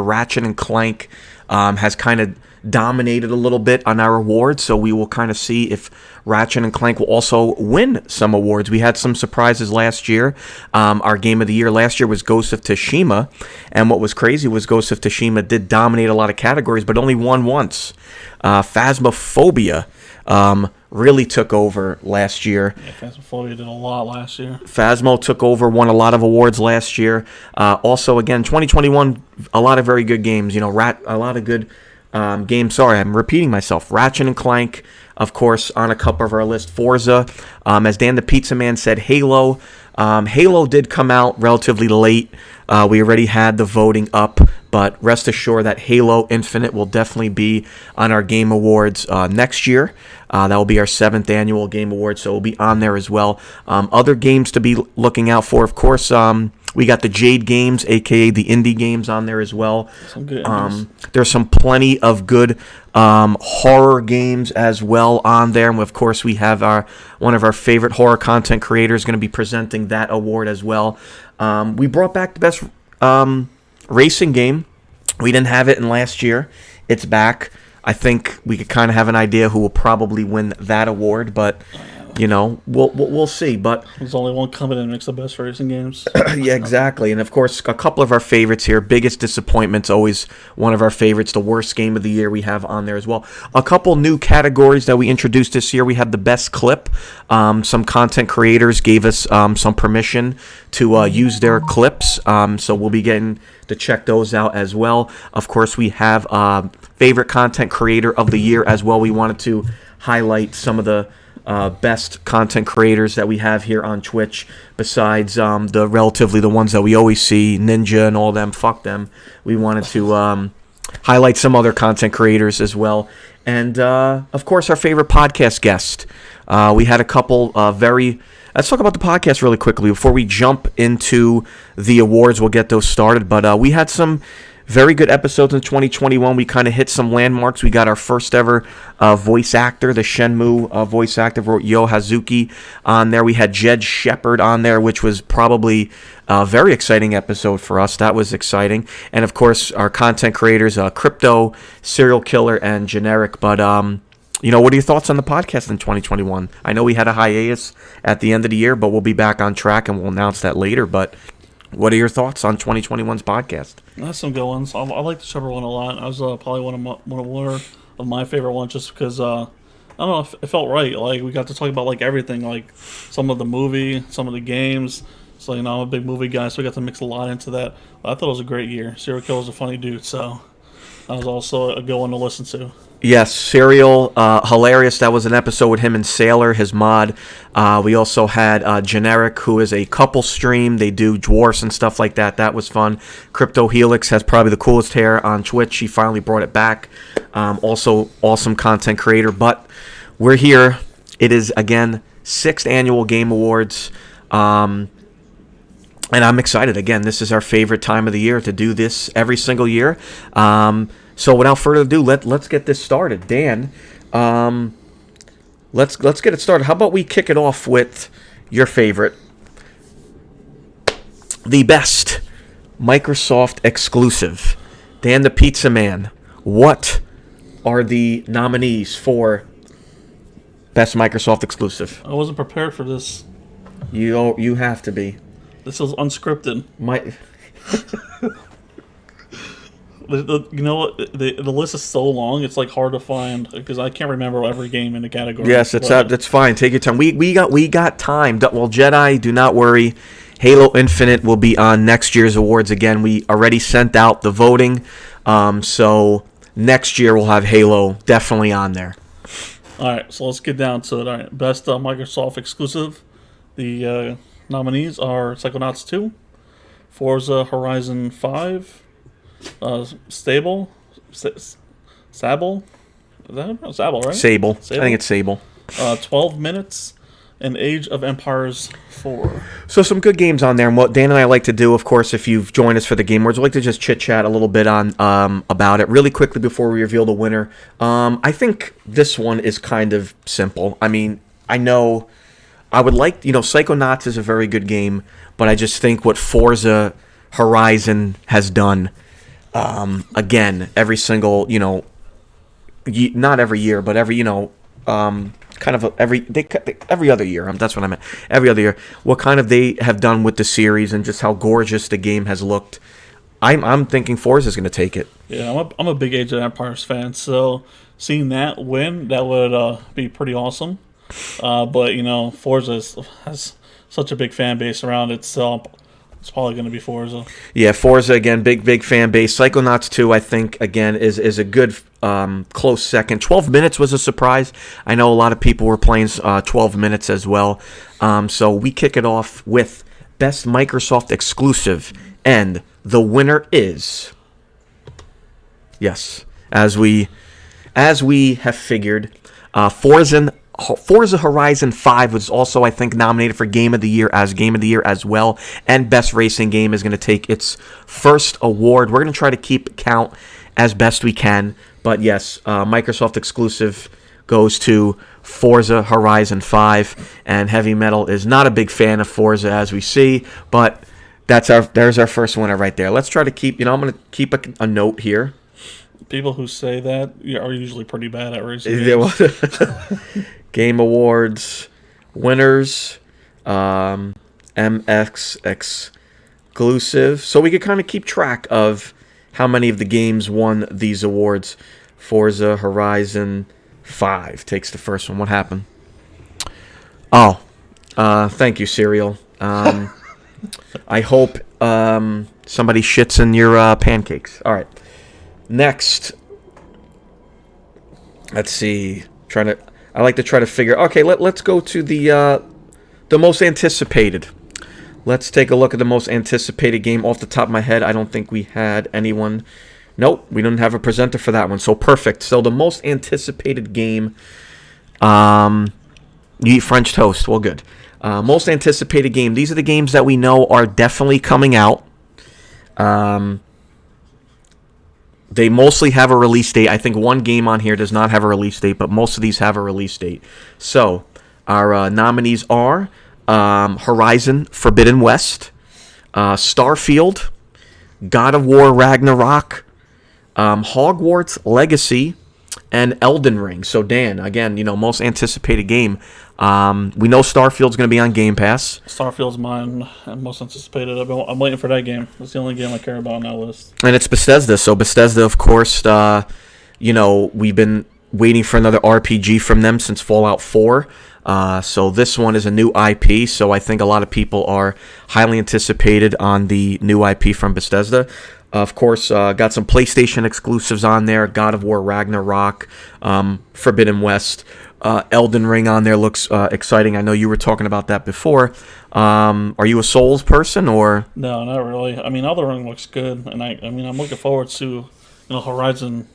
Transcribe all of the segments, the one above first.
Ratchet and Clank has kind of dominated a little bit on our awards, so we will kind of see if Ratchet and Clank will also win some awards. We had some surprises last year. Our game of the year last year was Ghost of Tsushima, and what was crazy was Ghost of Tsushima did dominate a lot of categories, but only won once. Phasmophobia really took over last year. Yeah, Phasmophobia did a lot last year. Phasmo took over, won a lot of awards last year. Also, again, 2021, a lot of very good games. A lot of good games. Sorry, I'm repeating myself. Ratchet and Clank, of course, on a couple of our list. Forza, as Dan the Pizza Man said, Halo. Halo did come out relatively late. We already had the voting up, but rest assured that Halo Infinite will definitely be on our Game Awards next year. That will be our 7th annual Game Awards, so it will be on there as well. Other games to be looking out for, of course, we got the Jade games, a.k.a. the indie games, on there as well. Some good there's some plenty of good horror games as well on there. And, of course, we have one of our favorite horror content creators going to be presenting that award as well. We brought back the best racing game. We didn't have it in last year. It's back. I think we could kind of have an idea who will probably win that award, but we'll see. But there's only one company that makes the best racing games. Yeah, exactly. And of course, a couple of our favorites here. Biggest Disappointment's always one of our favorites. The worst game of the year we have on there as well. A couple new categories that we introduced this year. We have the best clip. Some content creators gave us some permission to use their clips. So we'll be getting to check those out as well. Of course, we have favorite content creator of the year as well. We wanted to highlight some of the best content creators that we have here on Twitch, besides the ones that we always see, Ninja and all them. Fuck them. We wanted to highlight some other content creators as well. And, of course, our favorite podcast guest. We had a couple Let's talk about the podcast really quickly. Before we jump into the awards, we'll get those started. But we had some very good episodes in 2021. We kind of hit some landmarks. We got our first ever voice actor, the Shenmue voice actor, Yo Hazuki, on there. We had Jed Shepard on there, which was probably a very exciting episode for us. That was exciting. And, of course, our content creators, Crypto, Serial Killer, and Generic. But, what are your thoughts on the podcast in 2021? I know we had a hiatus at the end of the year, but we'll be back on track, and we'll announce that later. But what are your thoughts on 2021's podcast? That's some good ones. I like the Shepard one a lot. I was probably one of my favorite ones, just because I don't know, it felt right. Like, we got to talk about everything, like some of the movie, some of the games. So I'm a big movie guy, so we got to mix a lot into that. But I thought it was a great year. Serial Killer was a funny dude, so that was also a good one to listen to. Yes, Serial, hilarious. That was an episode with him and Sailor, his mod. We also had Generic, who is a couple stream. They do dwarfs and stuff like that. That was fun. Crypto Helix has probably the coolest hair on Twitch. She finally brought it back. Also, awesome content creator. But we're here. It is, again, 6th Annual Game Awards. And I'm excited. Again, this is our favorite time of the year to do this every single year. So without further ado, let's get this started. Dan, let's get it started. How about we kick it off with your favorite, the best Microsoft exclusive. Dan the Pizza Man, what are the nominees for best Microsoft exclusive? I wasn't prepared for this. You have to be. This is unscripted. You know what? The list is so long; it's hard to find because I can't remember every game in the category. Yes, that's fine. Take your time. We got time. Well, Jedi, do not worry. Halo Infinite will be on next year's awards again. We already sent out the voting, so next year we'll have Halo definitely on there. All right, so let's get down to it. All right, best Microsoft exclusive. The nominees are Psychonauts 2, Forza Horizon 5. Sable? Sable? Is that Sable, right? Sable. I think it's Sable. 12 Minutes, and Age of Empires 4. So some good games on there, and what Dan and I like to do, of course, if you've joined us for the Game Awards, we like to just chit-chat a little bit on about it really quickly before we reveal the winner. I think this one is kind of simple. I mean, I know I would like, Psychonauts is a very good game, but I just think what Forza Horizon has done Again, every single, not every year, but every, kind of every other year. That's what I meant. Every other year, what kind of they have done with the series and just how gorgeous the game has looked. I'm thinking Forza is going to take it. Yeah, I'm a big Age of Empires fan, so seeing that win, that would be pretty awesome. But Forza has such a big fan base around it, so it's probably going to be Forza. Yeah, Forza again, big fan base. Psychonauts 2, I think again is a good close second. 12 minutes was a surprise. I know a lot of people were playing 12 minutes as well. So we kick it off with best Microsoft exclusive, and the winner is, yes, as we have figured, Forza Horizon 5 was also, I think, nominated for Game of the Year as well, and Best Racing Game is going to take its first award. We're going to try to keep count as best we can, but yes, Microsoft exclusive goes to Forza Horizon 5, and Heavy Metal is not a big fan of Forza, as we see, but there's our first winner right there. Let's try to keep, I'm going to keep a note here. People who say that are usually pretty bad at racing games. Game Awards winners, MX exclusive. So we could kind of keep track of how many of the games won these awards. Forza Horizon 5 takes the first one. What happened? Oh, thank you, Serial. I hope somebody shits in your pancakes. All right. Next, let's see. I like to try to figure. Okay, let's go to the most anticipated. Let's take a look at the most anticipated game off the top of my head. I don't think we had anyone. Nope, we didn't have a presenter for that one. So perfect. So the most anticipated game. You eat French toast. Well, good. Most anticipated game. These are the games that we know are definitely coming out. They mostly have a release date. I think one game on here does not have a release date, but most of these have a release date. So our nominees are Horizon Forbidden West, Starfield, God of War Ragnarok, Hogwarts Legacy, and Elden Ring. So Dan, again, most anticipated game. We know Starfield's going to be on Game Pass. Starfield's mine and most anticipated. I'm waiting for that game. That's the only game I care about on that list. And it's Bethesda. So Bethesda, of course, we've been waiting for another RPG from them since Fallout 4. So this one is a new IP. So I think a lot of people are highly anticipated on the new IP from Bethesda. Of course, got some PlayStation exclusives on there. God of War Ragnarok, Forbidden West. Elden Ring on there looks exciting. I know you were talking about that before. Are you a Souls person or? No, not really. I mean, Elden Ring looks good, and I'm looking forward to Horizon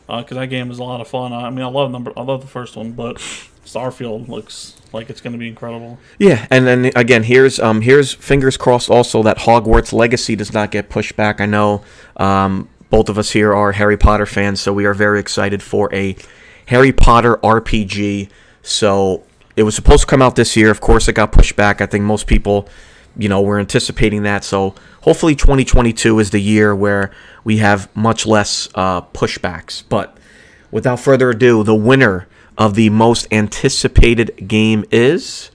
because that game is a lot of fun. I love the first one, but Starfield looks like it's going to be incredible. Yeah, and then again, here's fingers crossed also that Hogwarts Legacy does not get pushed back. I know both of us here are Harry Potter fans, so we are very excited for a Harry Potter RPG. So it was supposed to come out this year. Of course, it got pushed back. I think most people, were anticipating that. So hopefully 2022 is the year where we have much less pushbacks. But without further ado, the winner of the most anticipated game is...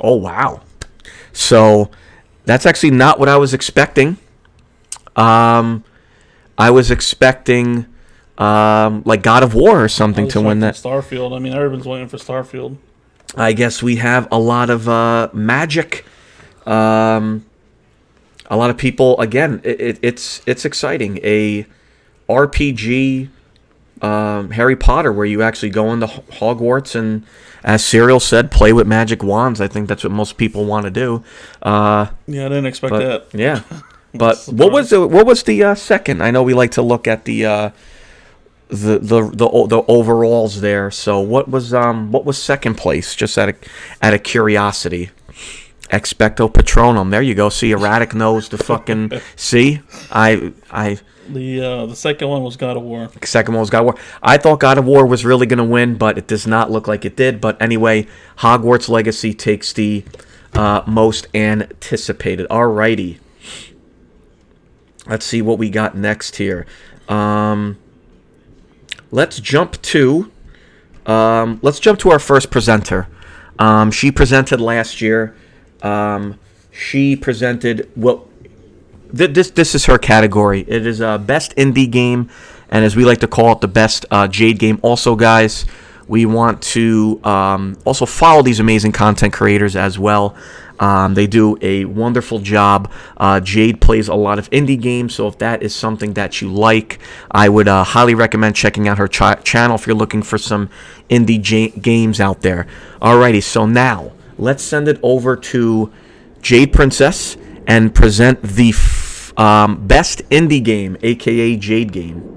Oh, wow. So that's actually not what I was expecting. I was expecting... like God of War or something to win that. Starfield. Everyone's waiting for Starfield. I guess we have a lot of magic. A lot of people. Again, it's exciting. A RPG, Harry Potter, where you actually go into Hogwarts and, as Serial said, play with magic wands. I think that's what most people want to do. Yeah, I didn't expect that. Yeah, but what was the second? I know we like to look at the overalls there. So what was second place? Just out of curiosity. Expecto Patronum. There you go. See, Erratic knows the fucking. See, The second one was God of War. Second one was God of War. I thought God of War was really gonna win, but it does not look like it did. But anyway, Hogwarts Legacy takes the most anticipated. Alrighty. Let's see what we got next here. Let's jump to our first presenter. She presented last year. She presented this is her category. It is best indie game, and as we like to call it, the best Jade game. Also, guys, we want to also follow these amazing content creators as well. They do a wonderful job. Jade plays a lot of indie games, so if that is something that you like, I would highly recommend checking out her channel if you're looking for some indie games out there. Alrighty, so now let's send it over to Jade Princess and present the best indie game, aka Jade game.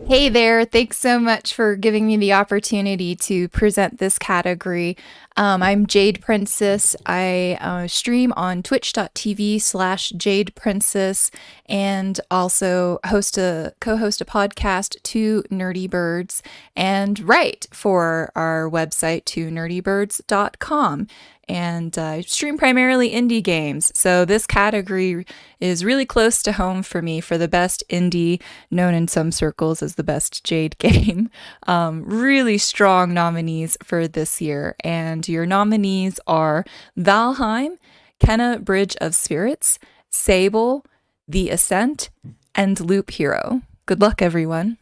Hey there, thanks so much for giving me the opportunity to present this category. I'm Jade Princess. I stream on twitch.tv/Jade Princess and also co-host a podcast, Two Nerdy Birds, and write for our website, twonerdybirds.com. And I stream primarily indie games, so this category is really close to home for me for the best indie, known in some circles as the best Jade game. Really strong nominees for this year, and your nominees are Valheim, Kenna Bridge of Spirits, Sable, The Ascent, and Loop Hero. Good luck, everyone.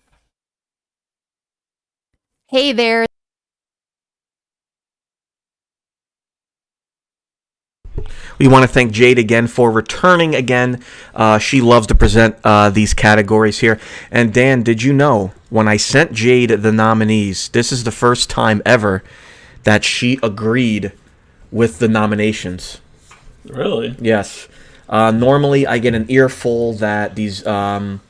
Hey there. We want to thank Jade again for returning again. She loves to present these categories here. And Dan, did you know when I sent Jade the nominees, this is the first time ever that she agreed with the nominations. Really? Yes. Normally I get an earful that these some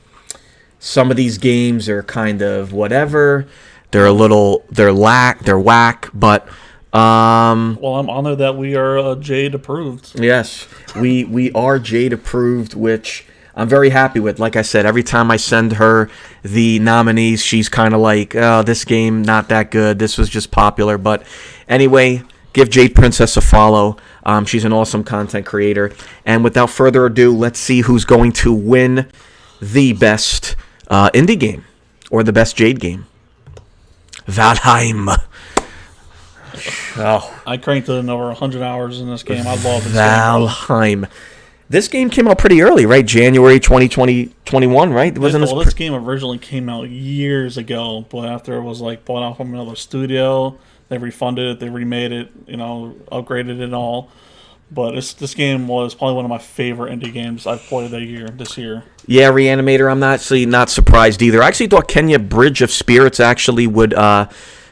of these games are kind of whatever. They're whack, but well, I'm honored that we are Jade approved. Yes, we are Jade approved, which I'm very happy with. Like I said, every time I send her the nominees, she's kind of like, oh, this game not that good. This was just popular. But anyway, give Jade Princess a follow. She's an awesome content creator. And without further ado, let's see who's going to win the best indie game or the best Jade game. Valheim. Oh. I cranked in over 100 hours in this game. I love this Valheim. This game came out pretty early, right? January 2021, right? This game originally came out years ago, but after it was like bought out from another studio, they refunded it, they remade it, upgraded it and all. But this game was probably one of my favorite indie games I've played this year. Yeah, Reanimator, I'm not surprised either. I actually thought Kenya Bridge of Spirits actually would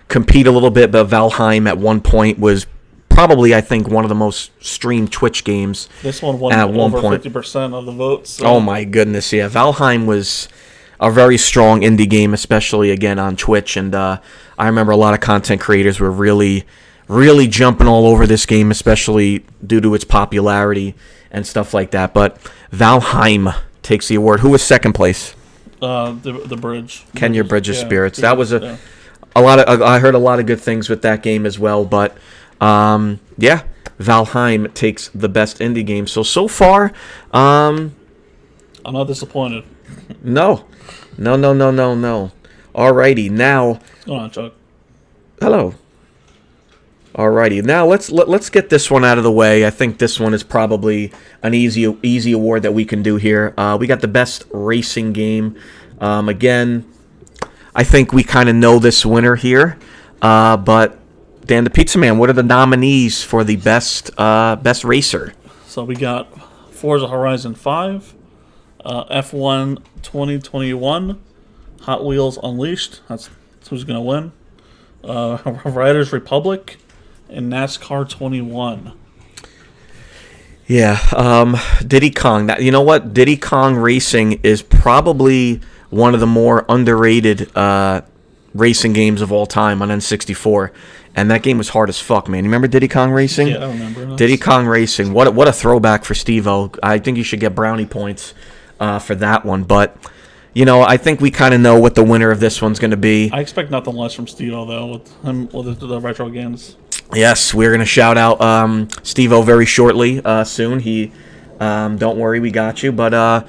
compete a little bit, but Valheim at one point was probably, I think, one of the most streamed Twitch games. This one won at over 50% of the votes. So. Oh my goodness, yeah. Valheim was a very strong indie game, especially, again, on Twitch, and I remember a lot of content creators were really jumping all over this game, especially due to its popularity and stuff like that. But Valheim takes the award. Who was second place? The Bridge. Kenya Bridge of Spirits. That was a lot of. I heard a lot of good things with that game as well. But Valheim takes the best indie game. So far, I'm not disappointed. No. Alrighty, now. What's going on, Chuck? Hello. Alrighty, now let's get this one out of the way. I think this one is probably an easy award that we can do here. We got the best racing game. Again, I think we kind of know this winner here. But Dan the Pizza Man, what are the nominees for the best racer? So we got Forza Horizon 5, F1 2021, Hot Wheels Unleashed. That's who's gonna win. Riders Republic. And NASCAR 21. Yeah, Diddy Kong. You know what? Diddy Kong Racing is probably one of the more underrated racing games of all time on N64. And that game was hard as fuck, man. You remember Diddy Kong Racing? Yeah, I remember. Diddy Kong Racing. What a throwback for Steve-O. I think you should get brownie points for that one. But, I think we kind of know what the winner of this one's going to be. I expect nothing less from Steve-O, though, with the retro games. Yes, we're going to shout out Steve-O very shortly, soon. He Don't worry, we got you. But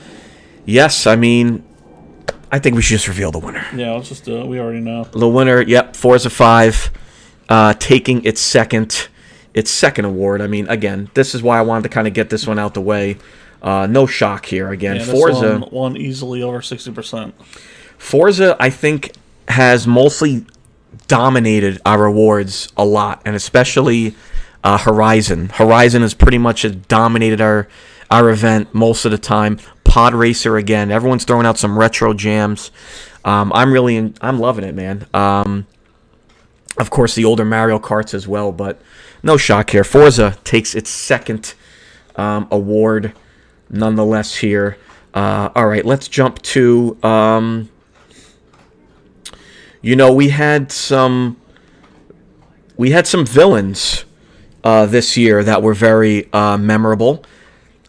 yes, I mean, I think we should just reveal the winner. Yeah, let's just do it. We already know. The winner, yep, Forza 5, taking its second award. I mean, again, this is why I wanted to kind of get this one out the way. No shock here. Again, Yeah, Forza this one won easily over 60%. Forza, I think, has mostly dominated our awards a lot, and especially Horizon. Horizon has pretty much dominated our event most of the time. Pod Racer again. Everyone's throwing out some retro jams. I'm loving it, man. Of course, the older Mario Karts as well, but no shock here. Forza takes its second award, nonetheless. Here. All right, let's jump to. We had some villains this year that were very memorable.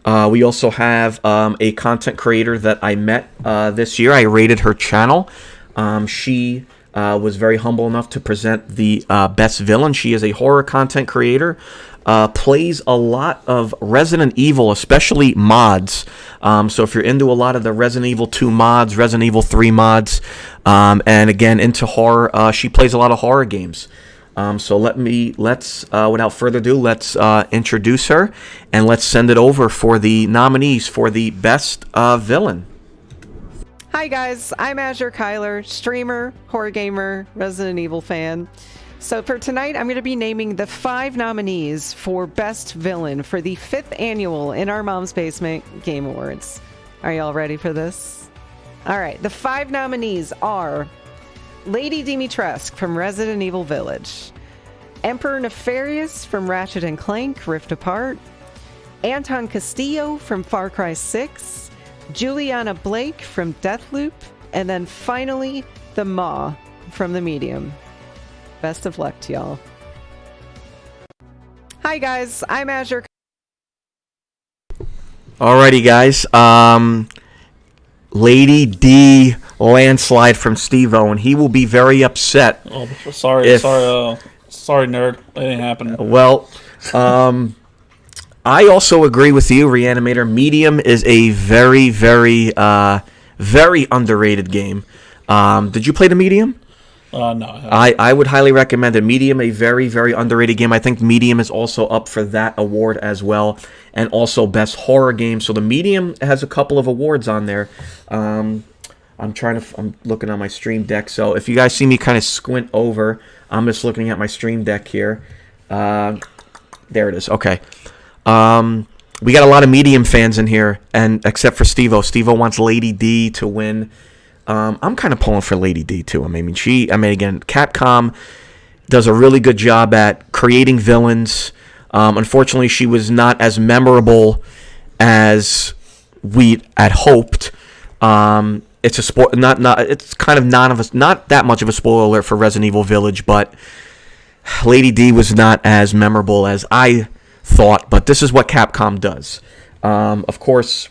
We also have a content creator that I met this year. I rated her channel. She was very humble enough to present the best villain. She is a horror content creator. Plays a lot of Resident Evil, especially mods. So if you're into a lot of the Resident Evil 2 mods, Resident Evil 3 mods, and again into horror, she plays a lot of horror games. So let's without further ado, let's introduce her and let's send it over for the nominees for the best villain. Hi guys, I'm Azure Kyler, streamer, horror gamer, Resident Evil fan. So for tonight, I'm going to be naming the 5 nominees for Best Villain for the 5th annual In Our Mom's Basement Game Awards. Are y'all ready for this? All right, the 5 nominees are Lady Dimitrescu from Resident Evil Village, Emperor Nefarious from Ratchet & Clank Rift Apart, Anton Castillo from Far Cry 6, Juliana Blake from Deathloop, and then finally, the Maw from The Medium. Best of luck to y'all. Hi guys, I'm Azure. Alrighty, guys. Lady D landslide from Steve-O, and he will be very upset. Oh, sorry, nerd. That didn't happen. Well, I also agree with you, Reanimator. Medium is a very, very, very underrated game. Did you play the Medium? No. I would highly recommend it. Medium, a very, very underrated game. I think Medium is also up for that award as well, and also Best Horror Game. So the Medium has a couple of awards on there. I'm looking on my Stream Deck. So if you guys see me kind of squint over, I'm just looking at my Stream Deck here. There it is. Okay. We got a lot of Medium fans in here, and except for Steve-O. Steve-O wants Lady D to win. I'm kind of pulling for Lady D too. Again, Capcom does a really good job at creating villains. Unfortunately, she was not as memorable as we had hoped. It's a sport, it's kind of not that much of a spoiler alert for Resident Evil Village, but Lady D was not as memorable as I thought. But this is what Capcom does. Of course,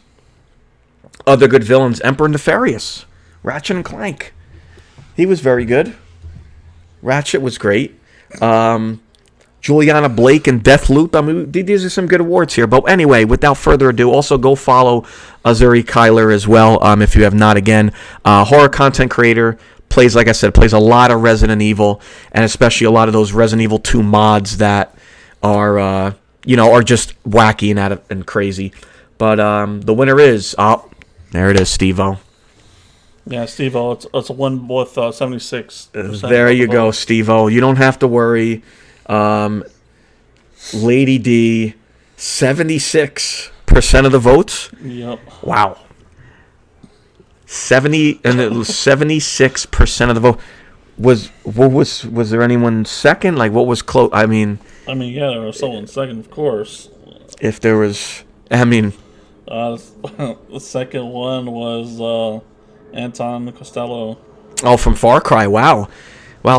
other good villains: Emperor Nefarious. Ratchet & Clank. He was very good. Ratchet was great. Juliana Blake and Deathloop. These are some good awards here. But anyway, without further ado, also go follow Azuri Kyler as well, if you have not. Again, horror content creator. Plays, like I said, plays a lot of Resident Evil, and especially a lot of those Resident Evil 2 mods that are just wacky and crazy. But the winner is... Oh, there it is, Steve-O. Yeah, Steve-O, it's a one with 76%. There you go, Steve-O. You don't have to worry. Lady D, 76% of the votes. Yep. Wow. 76% of the vote. Was there anyone second? Like, what was close? Yeah, there was someone second, of course. If there was, the second one was Anton Costello. Oh, from Far Cry. Wow.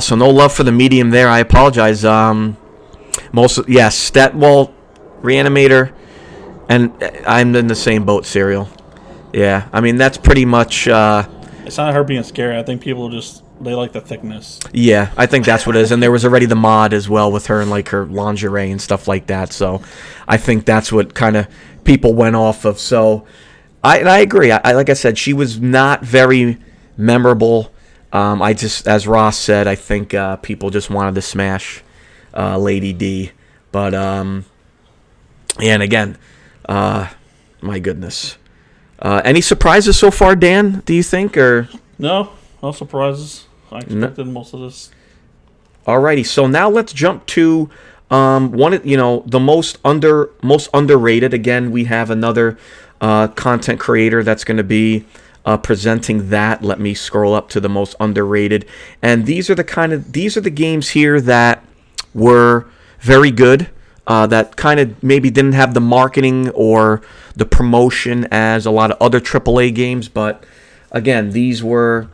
So no love for the Medium there. I apologize. Reanimator, and I'm in the same boat, Serial. Yeah, that's pretty much... It's not her being scary. I think people just They like the thickness. Yeah, I think that's what it is. And there was already the mod as well with her and like her lingerie and stuff like that. So I think that's what kind of people went off of. So I agree. I like I said, she was not very memorable. I just, as Ross said, I think people just wanted to smash Lady D. But and again, my goodness. Any surprises so far, Dan? Do you think, or No surprises. I expected most of this. alrighty? So now let's jump to the most underrated. Again, we have another content creator that's going to be presenting that. Let me scroll up to the most underrated, and these are the games here that were very good. That kind of maybe didn't have the marketing or the promotion as a lot of other AAA games, but again, these were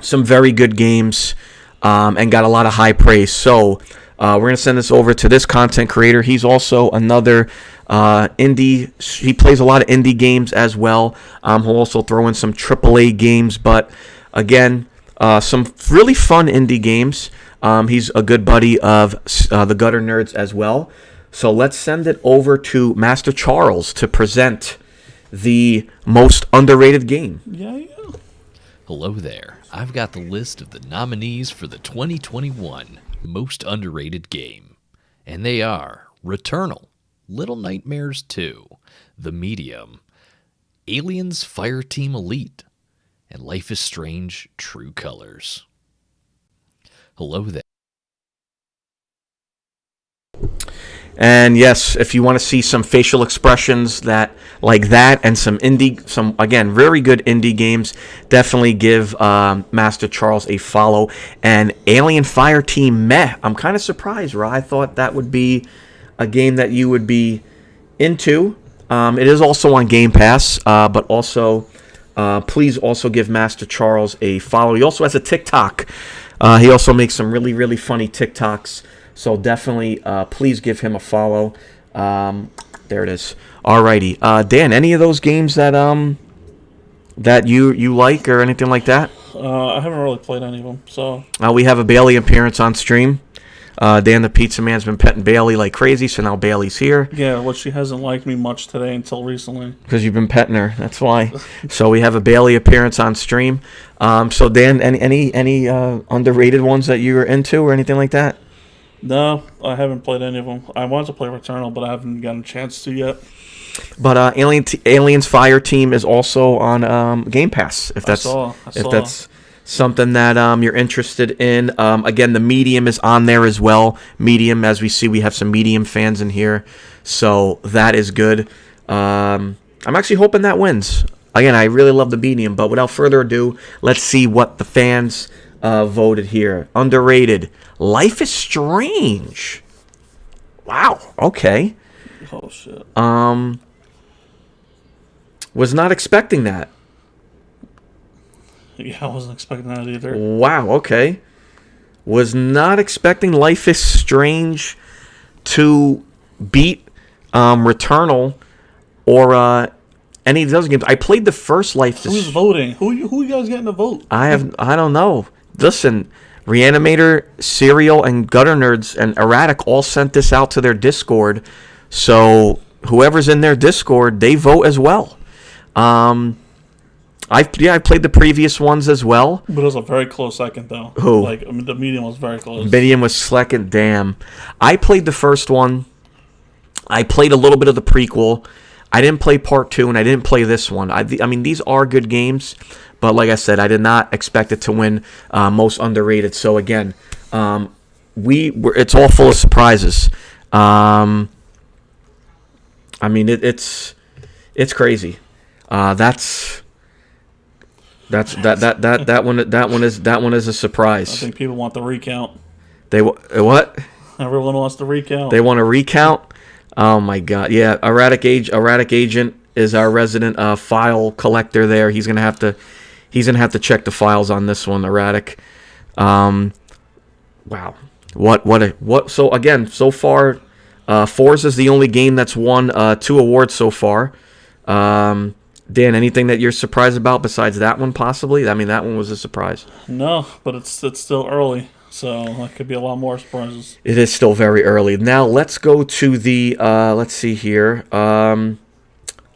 some very good games and got a lot of high praise. So we're going to send this over to this content creator. He's also another indie. He plays a lot of indie games as well. He'll also throw in some AAA games, but again, some really fun indie games. He's a good buddy of the Gutter Nerds as well. So let's send it over to Master Charles to present the most underrated game. Yeah. Hello there. I've got the list of the nominees for the 2021 Most Underrated Game. And they are Returnal, Little Nightmares 2, The Medium, Aliens Fireteam Elite, and Life is Strange True Colors. Hello there. And yes, if you want to see some facial expressions like that and some again, very good indie games, definitely give Master Charles a follow. And Alien Fireteam Meh, I'm kind of surprised, Ra. I thought that would be a game that you would be into. It is also on Game Pass, but also please also give Master Charles a follow. He also has a TikTok. He also makes some really, really funny TikToks. So definitely, please give him a follow. There it is. Alrighty, Dan. Any of those games that you like or anything like that? I haven't really played any of them. So We have a Bailey appearance on stream. Dan the Pizza Man's been petting Bailey like crazy, so now Bailey's here. yeah, well, she hasn't liked me much today until recently. Because you've been petting her, that's why. So we have a Bailey appearance on stream. So Dan, any underrated ones that you were into or anything like that? No, I haven't played any of them. I wanted to play Returnal, but I haven't gotten a chance to yet. But Aliens Fire Team is also on Game Pass. If that's if that's something that you're interested in. Again, the Medium is on there as well. Medium, as we see, we have some Medium fans in here, so that is good. I'm actually hoping that wins. Again, I really love the Medium, but without further ado, let's see what the fans voted here. Underrated. Life is Strange. Wow. Okay. Oh shit. Was not expecting that. Yeah, I wasn't expecting that either. Wow. Okay. Was not expecting Life is Strange to beat Returnal or any of those games. I played the first Life is Who's voting? Who you guys getting to vote? I don't know. Listen, Reanimator, Serial, and Gutter Nerds and Erratic all sent this out to their Discord. So whoever's in their Discord, they vote as well. I played the previous ones as well. But it was a very close second, though. Who? The Medium was very close. Medium was second. Damn. I played the first one. I played a little bit of the prequel. I didn't play part 2, and I didn't play this one. I mean, these are good games, but like I said, I did not expect it to win most underrated. So again, it's all full of surprises. I mean, it's crazy. That one is a surprise. I think people want the recount. They what? Everyone wants the recount. They want to recount. Oh my God! Yeah, Erratic Agent is our resident file collector. There, he's gonna have to check the files on this one. Erratic. Wow. What? So again, so far, Forza is the only game that's won 2 awards so far. Dan, anything that you're surprised about besides that one, possibly? I mean, that one was a surprise. No, but it's still early, so there could be a lot more surprises. It is still very early. Now let's go to the. Let's see here.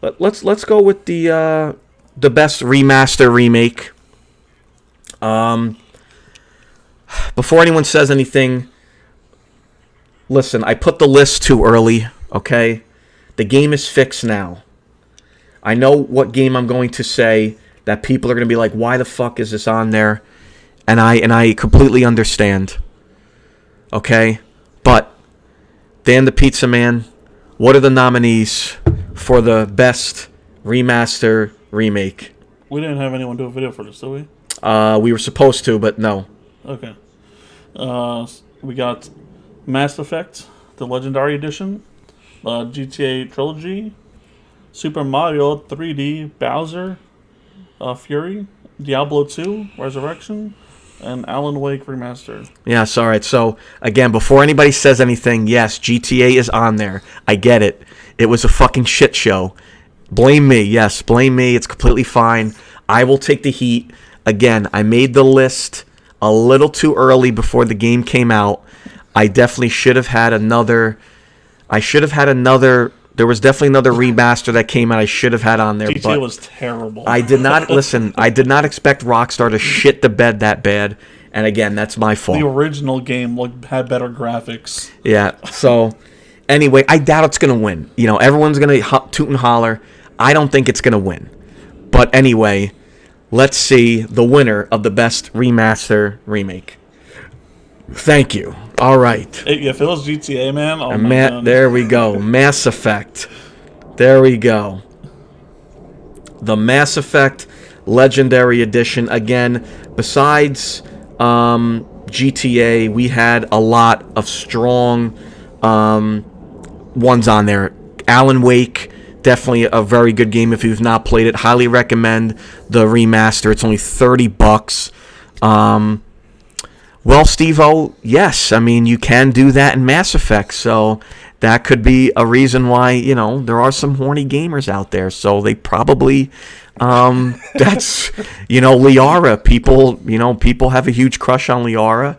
Let's go with the best remaster remake. Before anyone says anything, listen. I put the list too early. Okay, the game is fixed now. I know what game I'm going to say that people are going to be like, why the fuck is this on there? And I completely understand. Okay? But, Dan the Pizza Man, what are the nominees for the best remaster remake? We didn't have anyone do a video for this, did we? We were supposed to, but no. Okay. We got Mass Effect, the Legendary Edition, GTA Trilogy, Super Mario 3D Bowser Fury, Diablo 2 Resurrection, and Alan Wake Remastered. Yes, all right. So, again, before anybody says anything, yes, GTA is on there. I get it. It was a fucking shit show. Blame me. Yes, blame me. It's completely fine. I will take the heat. Again, I made the list a little too early before the game came out. I definitely should have had another... There was definitely another remaster that came out I should have had on there. GTA but was terrible. I did not listen. I did not expect Rockstar to shit the bed that bad. And again, that's my fault. The original game had better graphics. Yeah. So anyway, I doubt it's gonna win. You know, everyone's gonna toot and holler. I don't think it's gonna win. But anyway, let's see the winner of the best remaster remake. Thank you. All right. If it was GTA, man, oh my God. There we go. Mass Effect. There we go. The Mass Effect Legendary Edition. Again, besides GTA, we had a lot of strong ones on there. Alan Wake, definitely a very good game if you've not played it. Highly recommend the remaster. It's only $30. Well, Steve-O, yes. I mean, you can do that in Mass Effect, so that could be a reason why, you know, there are some horny gamers out there. So they probably, that's, you know, Liara. People have a huge crush on Liara.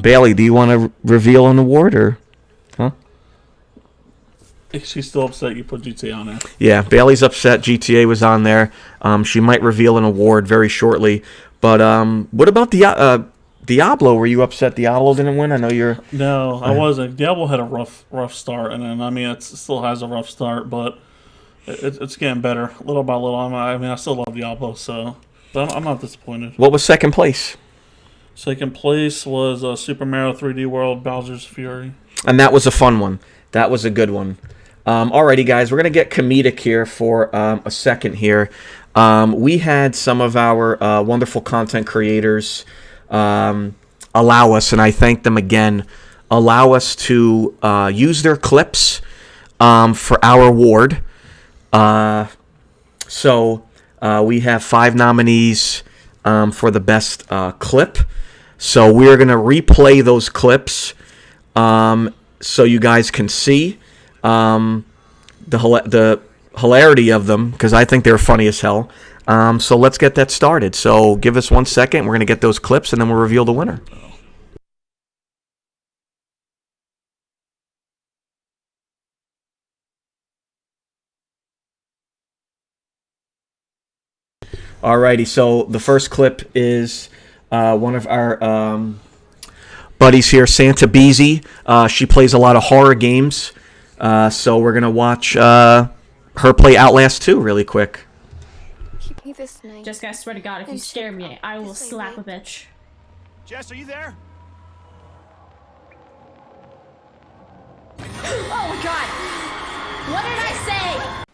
Bailey, do you want to reveal an award, or, huh? She's still upset you put GTA on there. Yeah, Bailey's upset GTA was on there. She might reveal an award very shortly. But what about the... Diablo, were you upset Diablo didn't win? I know you're... No, I wasn't. Diablo had a rough start, and then, I mean, it still has a rough start, but it's getting better, little by little. I still love Diablo, so... But I'm not disappointed. What was second place? Second place was Super Mario 3D World Bowser's Fury. And that was a fun one. That was a good one. Alrighty, guys, we're going to get comedic here for a second here. We had some of our wonderful content creators... allow us, and I thank them again, allow us to use their clips for our award. So we have 5 nominees for the best clip. So we're going to replay those clips so you guys can see the hilarity of them, because I think they're funny as hell. So let's get that started. So give us 1 second. We're going to get those clips, and then we'll reveal the winner. Alrighty, so the first clip is one of our buddies here, Santa Beezy. She plays a lot of horror games. So we're going to watch her play Outlast 2 really quick. Keep me this night. Jessica, I swear to God, if you scare me, I will slap a bitch. Jess, are you there? Oh my God! What did I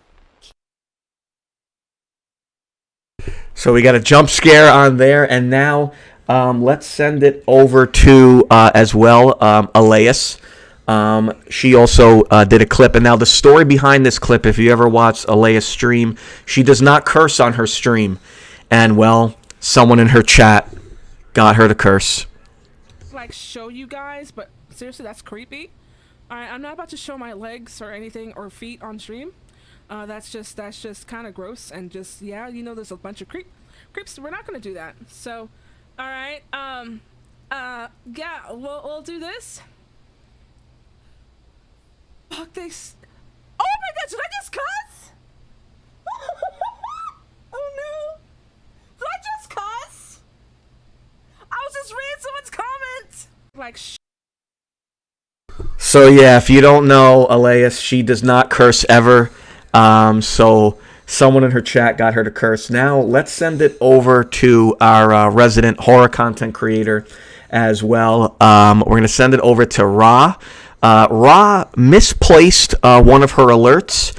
say? So we got a jump scare on there, and now let's send it over to, as well, Elias. She also did a clip, and now the story behind this clip, if you ever watched Elias stream, she does not curse on her stream, and well, someone in her chat got her to curse. Like, show you guys, but seriously, that's creepy. Alright, I'm not about to show my legs or anything or feet on stream. That's just kind of gross and just there's a bunch of creeps. We're not gonna do that. So, all right. Yeah, we'll do this. Fuck this. Oh my God! Did I just cuss? Oh no! Did I just cuss? I was just reading someone's comment. Like. So yeah, if you don't know Elias, she does not curse ever. So someone in her chat got her to curse. Now let's send it over to our resident horror content creator as well. We're going to send it over to Ra. Ra misplaced one of her alerts,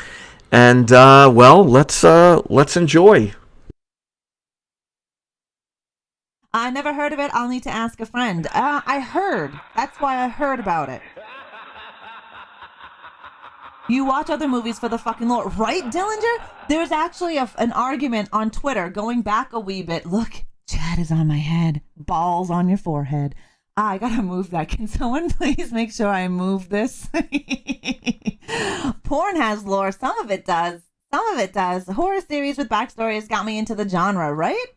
and well, let's enjoy. I never heard of it. I'll need to ask a friend. I heard. That's why I heard about it. You watch other movies for the fucking lore, right, Dillinger? There's actually an argument on Twitter going back a wee bit. Look, Chad is on my head. Balls on your forehead. I gotta move that. Can someone please make sure I move this? Porn has lore. Some of it does. Some of it does. Horror series with backstories got me into the genre, right?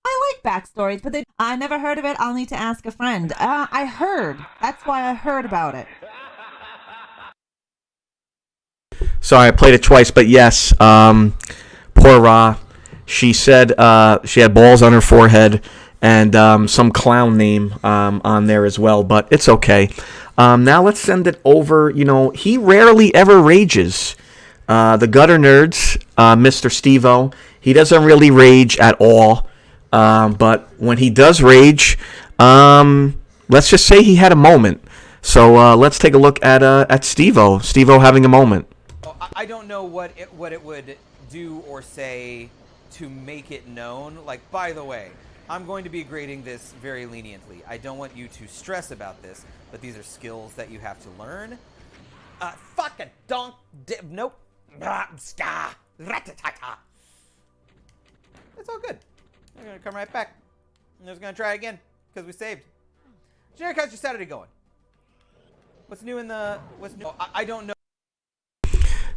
I like backstories, but I never heard of it. I'll need to ask a friend. I heard. That's why I heard about it. Sorry, I played it twice, but yes, poor Ra. She said she had balls on her forehead and some clown name on there as well, but it's okay. Now let's send it over. You know, he rarely ever rages. The Gutter Nerds, Mr. Steve-O, he doesn't really rage at all, but when he does rage, let's just say he had a moment. So let's take a look at Steve-O. Steve-O having a moment. I don't know what it would do or say to make it known. Like, by the way, I'm going to be grading this very leniently. I don't want you to stress about this, but these are skills that you have to learn. Fucking nope. It's all good. We're gonna come right back. I'm just gonna try again because we saved. Generic, how's your Saturday going? What's new in the? What's new? I don't know.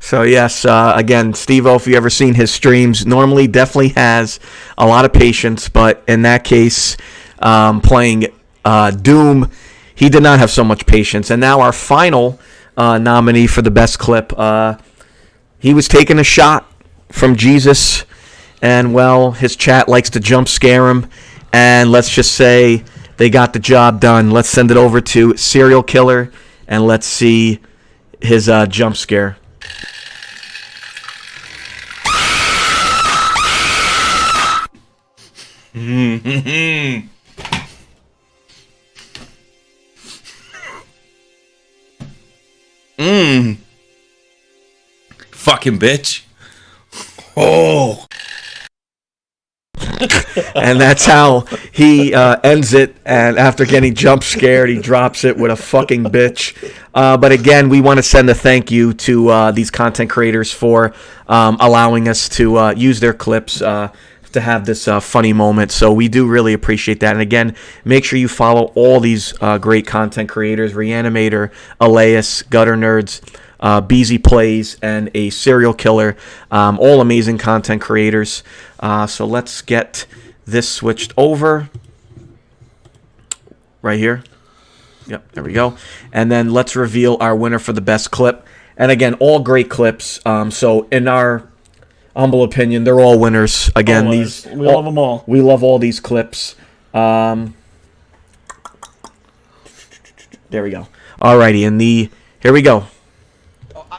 So yes, again, Steve-O, if you ever seen his streams, normally definitely has a lot of patience, but in that case, playing Doom, he did not have so much patience. And now our final nominee for the best clip, he was taking a shot from Jesus, and well, his chat likes to jump scare him, and let's just say they got the job done. Let's send it over to Serial Killer, and let's see his jump scare. Fucking bitch. Oh. And that's how he ends it. And after getting jump scared, he drops it with a fucking bitch. But again, we want to send a thank you to these content creators for allowing us to use their clips to have this funny moment. So we do really appreciate that. And again, make sure you follow all these great content creators: Reanimator, Elias, Gutter Nerds, Beezy Plays, and a Serial Killer. All amazing content creators. So let's get this switched over right here. Yep, there we go. And then let's reveal our winner for the best clip. And again, all great clips. So in our humble opinion, they're all winners. Again, all these we love them all. We love all these clips. There we go. Alrighty, here we go.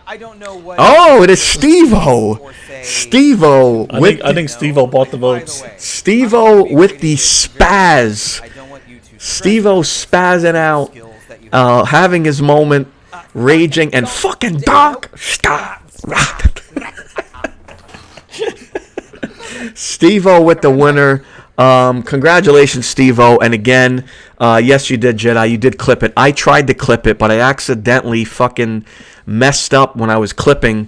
I don't know what. Oh, it is Steve-O. Steve-O. I think Steve-O bought the votes. Steve-O with the spaz. Steve-O spazzing out, having his moment, raging, and fucking Doc. Stop. Steve-O with the winner. Congratulations, Steve-O. And again, yes, you did, Jedi. You did clip it. I tried to clip it, but I accidentally fucking messed up when I was clipping,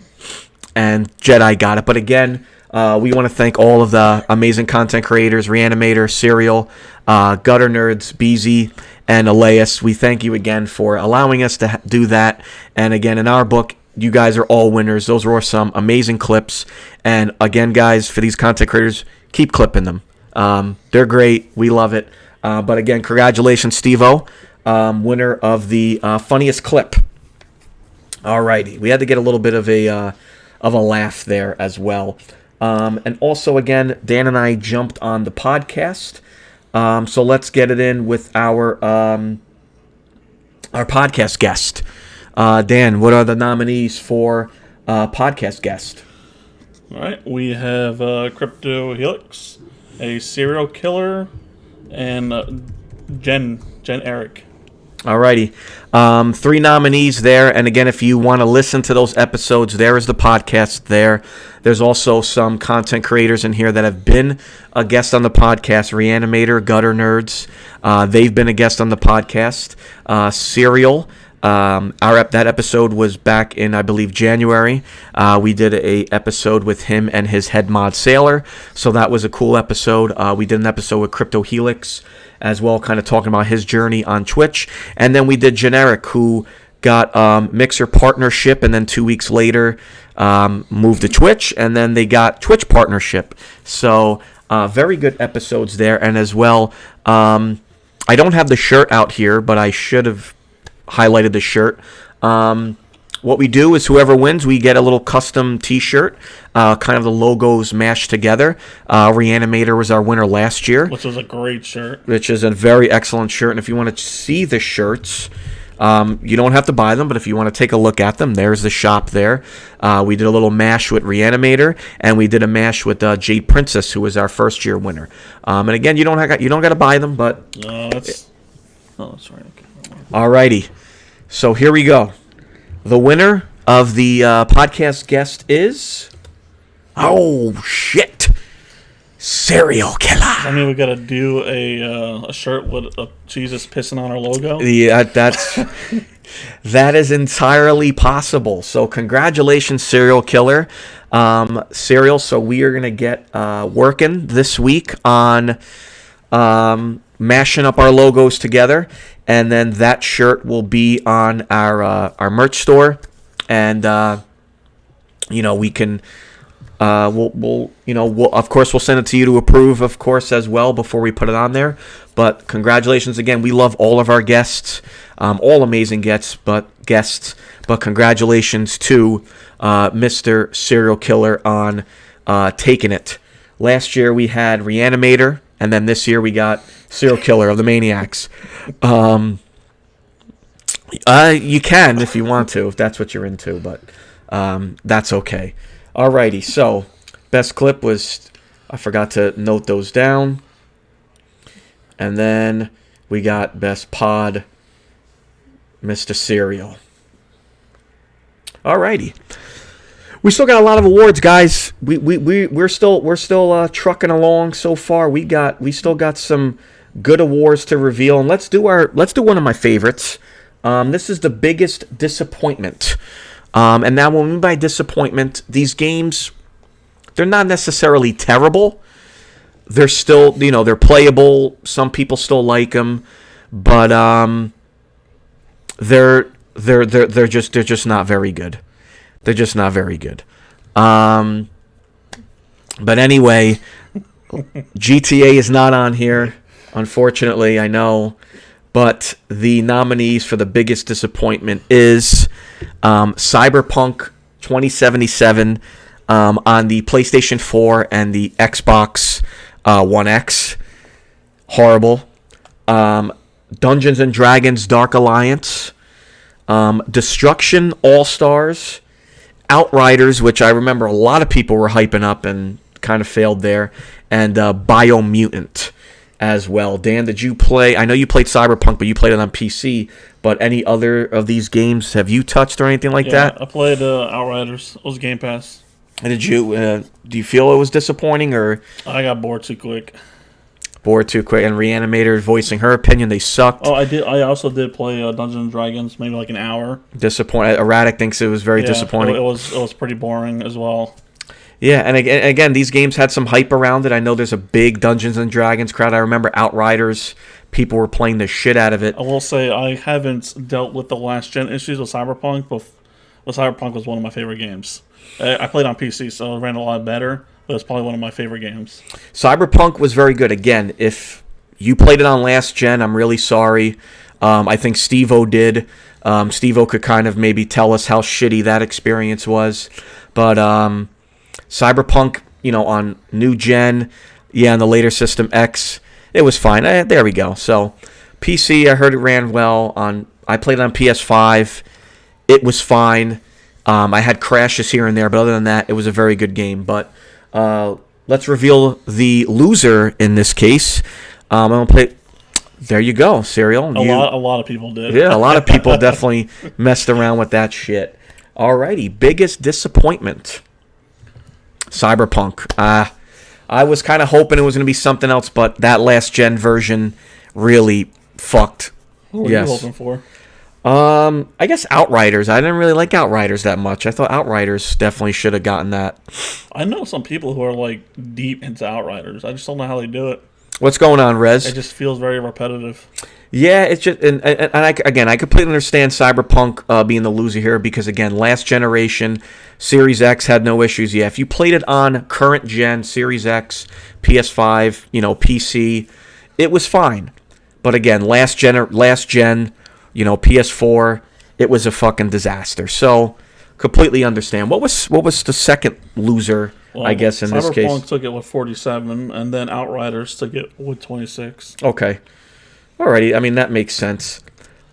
and Jedi got it. But again, we want to thank all of the amazing content creators: Reanimator, Serial, Gutter Nerds, BZ, and Elias. We thank you again for allowing us to do that. And again, in our book, you guys are all winners. Those were some amazing clips. And again, guys, for these content creators, keep clipping them. They're great. We love it. But again, congratulations, Steve-O, winner of the funniest clip. Alrighty, we had to get a little bit of a laugh there as well. And also, again, Dan and I jumped on the podcast. So let's get it in with our podcast guest. Dan, what are the nominees for podcast guest? All right, we have Crypto Helix, a serial killer, and Jen Eric. Alrighty. 3 nominees there. And again, if you want to listen to those episodes, there is the podcast there. There's also some content creators in here that have been a guest on the podcast. Reanimator, Gutter Nerds. They've been a guest on the podcast. Serial. That episode was back in, I believe, January. We did a episode with him and his head mod Sailor. So that was a cool episode. We did an episode with Crypto Helix as well, kind of talking about his journey on Twitch. And then we did Generic, who got Mixer partnership, and then 2 weeks later moved to Twitch, and then they got Twitch partnership. So very good episodes there. And as well, I don't have the shirt out here, but I should have highlighted the shirt. What we do is whoever wins, we get a little custom t-shirt, kind of the logos mashed together. Reanimator was our winner last year. Which was a great shirt. Which is a very excellent shirt. And if you want to see the shirts, you don't have to buy them, but if you want to take a look at them, there's the shop there. We did a little mash with Reanimator, and we did a mash with Jade Princess, who was our first year winner. And again, you don't got to buy them, but that's right. Okay. Alrighty. So here we go. The winner of the podcast guest is... Oh, shit. Serial killer. I mean, we got to do a shirt with a Jesus pissing on our logo. Yeah, that is entirely possible. So congratulations, Serial Killer. Serial, so we are going to get working this week on mashing up our logos together. And then that shirt will be on our merch store, and we can we'll of course we'll send it to you to approve, of course, as well before we put it on there. But congratulations again. We love all of our guests, all amazing guests. But congratulations to Mr. Serial Killer on taking it. Last year we had Reanimator, and then this year we got Serial Killer of the Maniacs. You can if you want to, if that's what you're into, but that's okay. Alrighty, so best clip was, I forgot to note those down. And then we got best pod, Mr. Serial. Alrighty. We still got a lot of awards, guys. We're still trucking along so far. We still got some good awards to reveal, and let's do one of my favorites. This is the biggest disappointment. And now what I mean by disappointment, these games, they're not necessarily terrible. They're still, they're playable. Some people still like them, but they're just not very good. They're just not very good. But anyway, GTA is not on here, unfortunately, I know. But the nominees for the biggest disappointment is Cyberpunk 2077 on the PlayStation 4 and the Xbox One X. Horrible. Dungeons and Dragons Dark Alliance. Destruction All-Stars. Outriders, which I remember a lot of people were hyping up and kind of failed there. And Biomutant as well. Dan, did you play? I know you played Cyberpunk, but you played it on PC. But any other of these games have you touched or anything like that? I played Outriders. It was Game Pass. And did you? Do you feel it was disappointing, or I got bored too quick? Bored too quick, and Reanimator voicing her opinion, they sucked. Oh, I did. I also did play Dungeons and Dragons, maybe like an hour. Disappointed. Erratic thinks it was very disappointing. It was pretty boring as well. Yeah, and again, these games had some hype around it. I know there's a big Dungeons and Dragons crowd. I remember Outriders. People were playing the shit out of it. I will say I haven't dealt with the last gen issues of Cyberpunk, but Well, Cyberpunk was one of my favorite games. I played on PC, so it ran a lot better, but it's probably one of my favorite games. Cyberpunk was very good. Again, if you played it on last gen, I'm really sorry. I think Steve-O did. Steve-O could kind of maybe tell us how shitty that experience was. But Cyberpunk, on new gen, on the later System X, it was fine. There we go. So PC, I heard it ran well. I played it on PS5. It was fine. I had crashes here and there, but other than that, it was a very good game. But let's reveal the loser in this case. I'm going to play... There you go, Serial. A lot of people did. Yeah, a lot of people definitely messed around with that shit. Alrighty, biggest disappointment. Cyberpunk. I was kind of hoping it was going to be something else, but that last gen version really fucked. What were you hoping for? I guess Outriders. I didn't really like Outriders that much. I thought Outriders definitely should have gotten that. I know some people who are like deep into Outriders. I just don't know how they do it. What's going on, Rez? It just feels very repetitive. Yeah, it's just, and I completely understand Cyberpunk being the loser here because, again, last generation, Series X had no issues. Yeah, if you played it on current gen, Series X, PS5, PC, it was fine. But again, last gen, PS4, it was a fucking disaster. So, completely understand. What was the second loser? Well, I guess in this case, Cyberpunk took it with 47, and then Outriders took it with 26. Okay, alrighty. I mean that makes sense.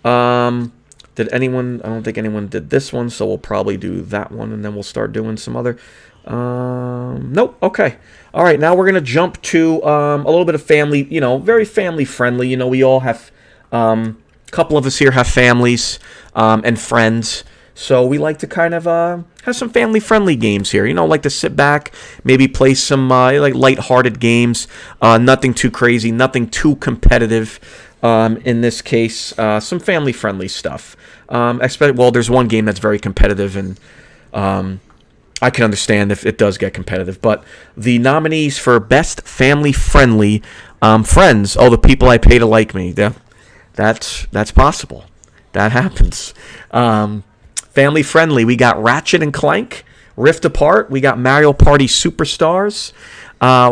Did anyone? I don't think anyone did this one, so we'll probably do that one, and then we'll start doing some other. Nope. Okay. All right. Now we're gonna jump to a little bit of family. Very family friendly. We all have. A couple of us here have families and friends. So we like to kind of have some family-friendly games here. Like to sit back, maybe play some like light-hearted games. Nothing too crazy, nothing too competitive. In this case, some family-friendly stuff. There's one game that's very competitive, and I can understand if it does get competitive. But the nominees for Best Family-Friendly Friends. Oh, the people I pay to like me. Yeah, that's possible. That happens. Family friendly, we got Ratchet and Clank, Rift Apart, we got Mario Party Superstars,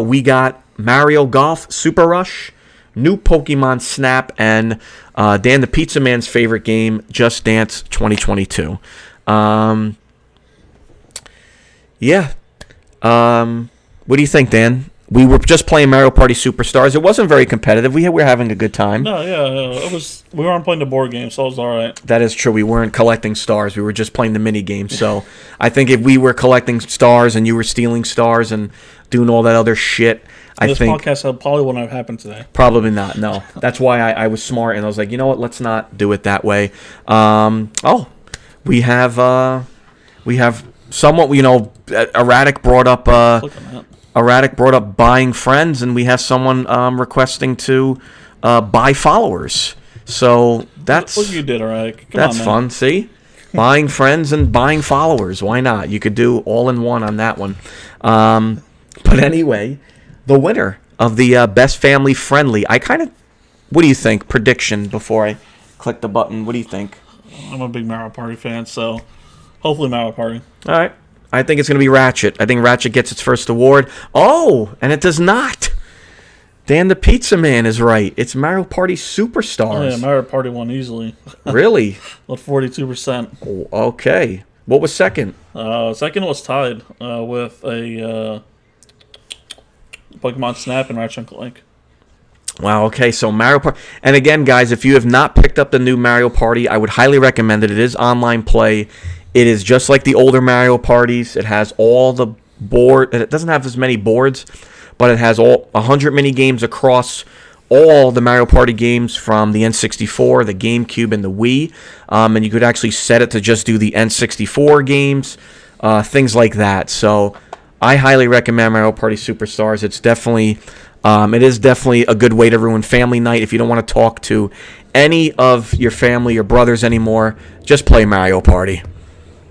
we got Mario Golf Super Rush, new Pokemon Snap, and Dan the Pizza Man's favorite game, Just Dance 2022. What do you think, Dan? We were just playing Mario Party Superstars. It wasn't very competitive. We were having a good time. No, it was. We weren't playing the board game, so it was all right. That is true. We weren't collecting stars. We were just playing the mini game. So I think if we were collecting stars and you were stealing stars and doing all that other shit, this podcast probably wouldn't have happened today. Probably not. No, that's why I was smart and I was like, you know what? Let's not do it that way. We have somewhat. Erratic brought up. Erratic brought up buying friends, and we have someone requesting to buy followers. So that's what you did, Erratic. That's fun. See, buying friends and buying followers. Why not? You could do all in one on that one. But anyway, the winner of the best family friendly. What do you think? Prediction before I click the button. What do you think? I'm a big Mario Party fan, so hopefully Mario Party. All right. I think it's going to be Ratchet. I think Ratchet gets its first award. Oh, and it does not. Dan the Pizza Man is right. It's Mario Party Superstars. Oh, yeah, Mario Party won easily. Really? With 42%. Okay. What was second? Second was tied with a Pokemon Snap and Ratchet and Clank. Wow, okay, so Mario Party. And again, guys, if you have not picked up the new Mario Party, I would highly recommend it. It is online play. It is just like the older Mario Parties. It has all the board. It doesn't have as many boards, but it has all 100 mini games across all the Mario Party games from the N64, the GameCube, and the Wii. And you could actually set it to just do the N64 games, things like that. So I highly recommend Mario Party Superstars. It is definitely a good way to ruin family night. If you don't want to talk to any of your family or brothers anymore, just play Mario Party.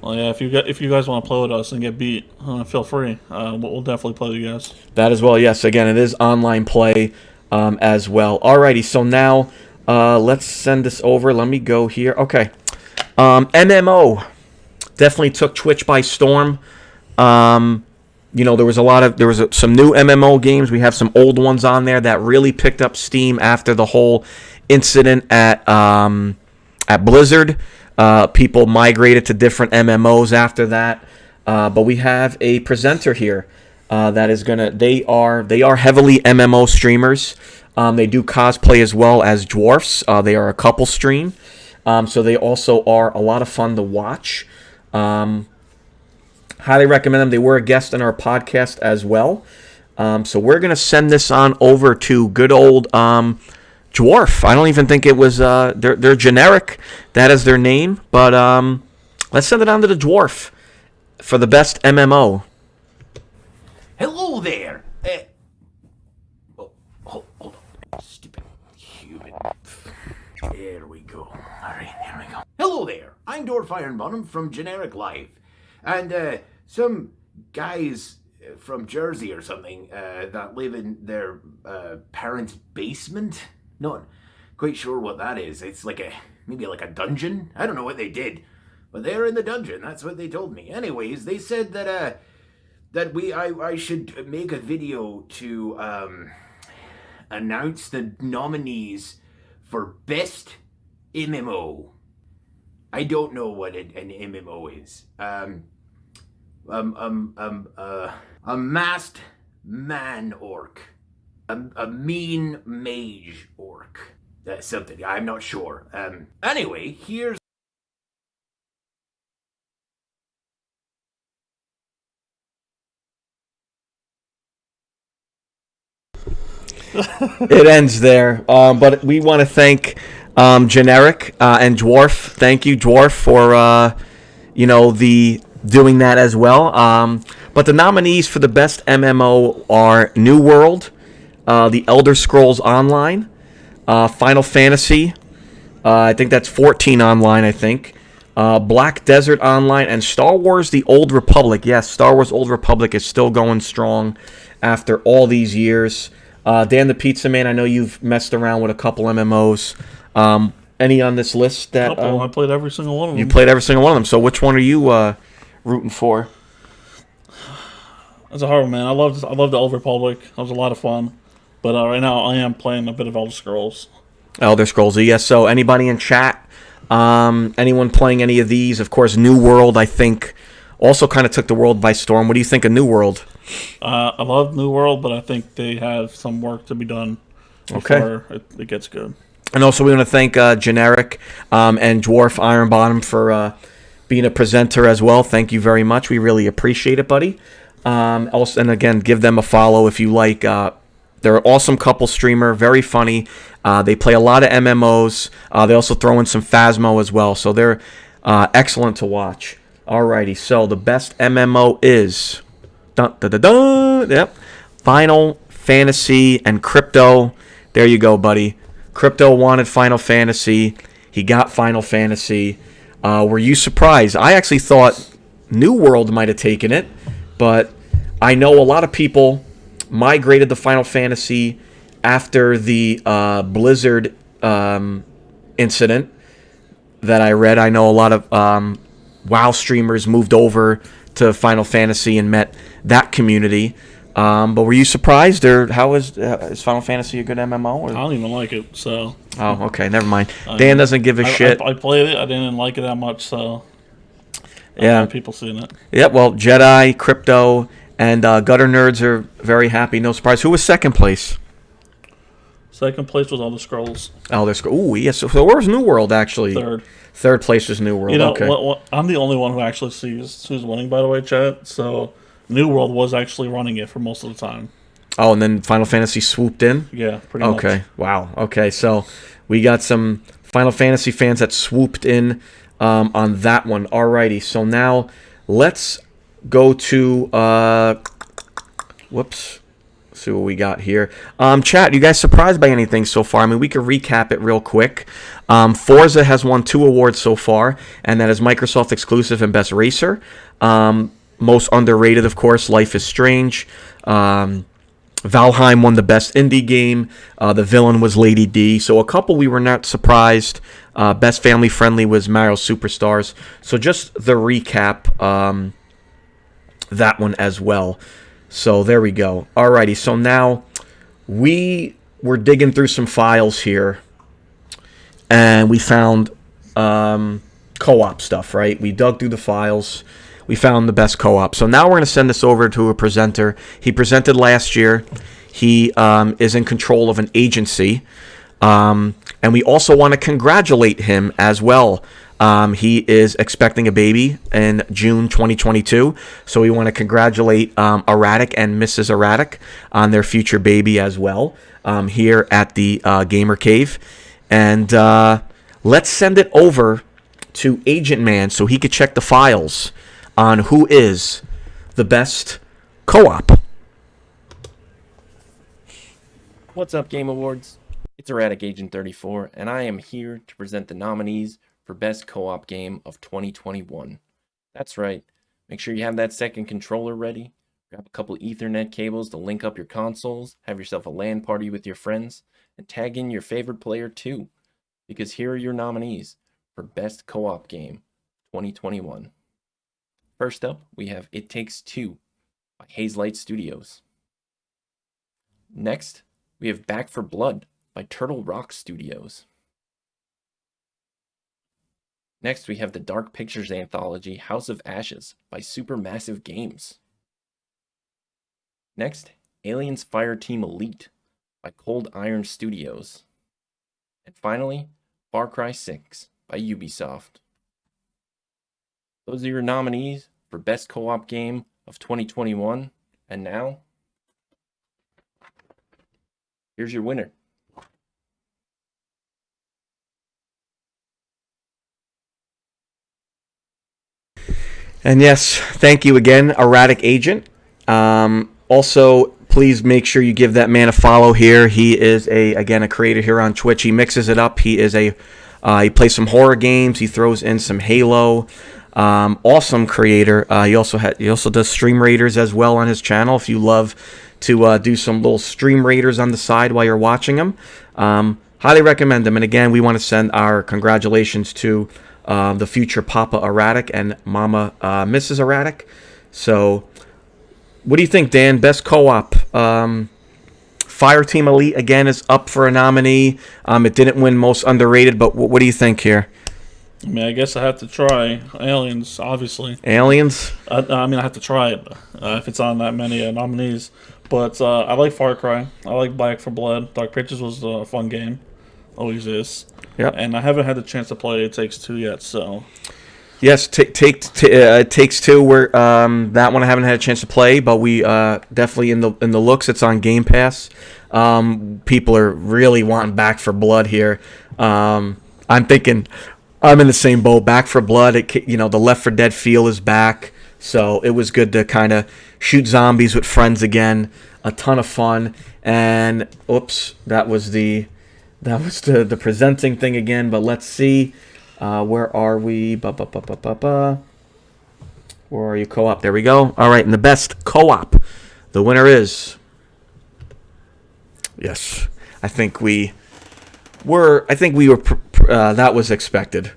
Well, yeah, if you guys want to play with us and get beat, feel free. We'll definitely play with you guys. That as well, yes. Again, it is online play as well. Alrighty, so now let's send this over. Let me go here. Okay. MMO. definitely took Twitch by storm. There was some new MMO games. We have some old ones on there that really picked up steam after the whole incident at Blizzard. People migrated to different MMOs after that. But we have a presenter here that is they are heavily MMO streamers. They do cosplay as well as dwarfs. They are a couple stream. So they also are a lot of fun to watch. Highly recommend them. They were a guest on our podcast as well. So we're going to send this on over to good old Dwarf. I don't even think it was... they're generic. That is their name. But let's send it on to the Dwarf for the best MMO. Hello there. Hold on. Stupid human. There we go. All right, there we go. Hello there. I'm Dwarf Ironbottom from Generic Live. And some guys from Jersey or something that live in their parents' basement. Not quite sure what that is. It's maybe like a dungeon. I don't know what they did, but they're in the dungeon. That's what they told me. Anyways, they said that I should make a video to announce the nominees for best MMO. I don't know what an MMO is. A masked man orc. A mean mage orc. That's something. I'm not sure. Anyway, here's... It ends there. But we want to thank Generic and Dwarf. Thank you, Dwarf, for doing that as well. But the nominees for the best MMO are New World, The Elder Scrolls Online, Final Fantasy, I think that's 14 online, I think, Black Desert Online, and Star Wars The Old Republic. Yes, Star Wars Old Republic is still going strong after all these years. Dan the Pizza Man, I know you've messed around with a couple MMOs. Any on this list that... I played every single one of them. You played every single one of them. So which one are you rooting for? That's a hard one, man. I love the Old Republic. That was a lot of fun. But right now, I am playing a bit of Elder Scrolls. Elder Scrolls, yes. So anybody in chat, anyone playing any of these? Of course, New World, I think, also kind of took the world by storm. What do you think of New World? I love New World, but I think they have some work to be done before it gets good. And also, we want to thank Generic and Dwarf Ironbottom for being a presenter as well. Thank you very much. We really appreciate it, buddy. Also, and again, give them a follow if you like. They're an awesome couple streamer, very funny. They play a lot of MMOs. They also throw in some Phasmo as well, so they're excellent to watch. Alrighty, so the best MMO is Final Fantasy and Crypto. There you go, buddy. Crypto wanted Final Fantasy. He got Final Fantasy. Were you surprised? I actually thought New World might have taken it, but I know a lot of people migrated to Final Fantasy after the Blizzard incident that I read. I know a lot of WoW streamers moved over to Final Fantasy and met that community. But were you surprised, or how is Final Fantasy a good MMO? Or? I don't even like it, so... Oh, okay, never mind. Dan doesn't give a shit. I played it, I didn't like it that much, so... Yeah. People seeing it. Yeah, well, Jedi, Crypto, and Gutter Nerds are very happy. No surprise. Who was second place? Second place was Elder Scrolls. Elder Scrolls. Ooh, yes. So where was New World, actually? Third. Third place is New World. You know, okay. I'm the only one who actually sees who's winning, by the way, chat. So New World was actually running it for most of the time. Oh, and then Final Fantasy swooped in? Yeah, pretty much. Okay, wow. Okay, so we got some Final Fantasy fans that swooped in on that one. Alrighty, so now let's go to... whoops. Let's see what we got here. Chat, you guys surprised by anything so far? I mean, we could recap it real quick. Forza has won 2 awards so far, and that is Microsoft Exclusive and Best Racer. Most underrated, of course, Life is Strange. Valheim won the Best Indie Game. The villain was Lady D. So a couple we were not surprised Best family friendly was Mario Superstars. So just the recap, that one as well. So there we go. Alrighty, so now we were digging through some files here, and we found co-op stuff, right? We dug through the files. We found the best co-op. So now we're going to send this over to a presenter. He presented last year. He is in control of an agency. And we also want to congratulate him as well. He is expecting a baby in June 2022. So we want to congratulate Erratic and Mrs. Erratic on their future baby as well here at the Gamer Cave. And let's send it over to Agent Man so he could check the files on who is the best co-op. What's up, Game Awards? It's Erratic Agent 34, and I am here to present the nominees for Best Co-op Game of 2021. That's right. Make sure you have that second controller ready. Grab a couple Ethernet cables to link up your consoles. Have yourself a LAN party with your friends. And tag in your favorite player too. Because here are your nominees for Best Co-op Game 2021. First up, we have It Takes Two by Hazelight Studios. Next, we have Back for Blood by Turtle Rock Studios. Next, we have the Dark Pictures anthology House of Ashes by Supermassive Games. Next, Aliens Fireteam Elite by Cold Iron Studios. And finally, Far Cry 6 by Ubisoft. Those are your nominees for Best Co-op Game of 2021. And now, here's your winner. And yes, thank you again, Erratic Agent. Also, please make sure you give that man a follow here. He is a creator here on Twitch. He mixes it up. He plays some horror games. He throws in some Halo. Awesome creator. He also does Stream Raiders as well on his channel. If you love to do some little Stream Raiders on the side while you're watching him, highly recommend him. And again, we want to send our congratulations to the future Papa Erratic and Mama Mrs. Erratic. So, what do you think, Dan? Best co-op. Fireteam Elite again is up for a nominee. It didn't win Most Underrated, but what do you think here? I mean, I guess I have to try Aliens, obviously. Aliens? I have to try it if it's on that many nominees. But I like Far Cry. I like Back for Blood. Dark Pictures was a fun game. Always is. Yep. And I haven't had the chance to play It Takes Two yet, so... Yes, Takes Two. Where that one I haven't had a chance to play, but we definitely in the looks. It's on Game Pass. People are really wanting Back for Blood here. I'm thinking I'm in the same boat. Back for Blood. The Left 4 Dead feel is back, so it was good to kind of shoot zombies with friends again. A ton of fun. And oops, that was the presenting thing again. But let's see. Where are we? Where are you? Co-op. There we go. All right, and the best co-op. The winner is... Yes. I think we were... that was expected.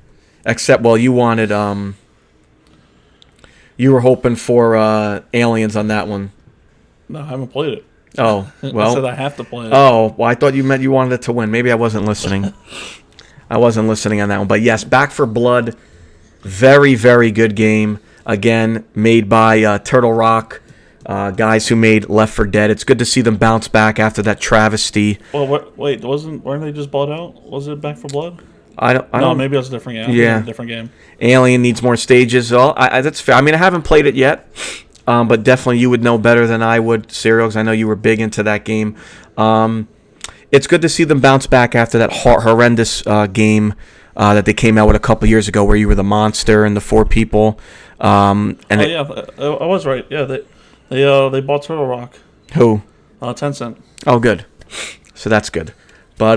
Except, well, you wanted... You were hoping for Aliens on that one. No, I haven't played it. Oh, well... I said I have to play it. Oh, well, I thought you meant you wanted it to win. Maybe I wasn't listening. I wasn't listening on that one. But yes, Back for Blood, very, very good game. Again, made by Turtle Rock, guys who made Left 4 Dead. It's good to see them bounce back after that travesty. Well, wait, weren't they just bought out? Was it Back for Blood? I don't. Maybe that's a different game. Yeah, a different game. Alien needs more stages. Well, that's fair. I mean, I haven't played it yet, but definitely you would know better than I would, Serial, because I know you were big into that game. It's good to see them bounce back after that horrendous game that they came out with a couple years ago, where you were the monster and the 4 people. I was right. Yeah, they bought Turtle Rock. Who? Tencent. Oh, good. So that's good. But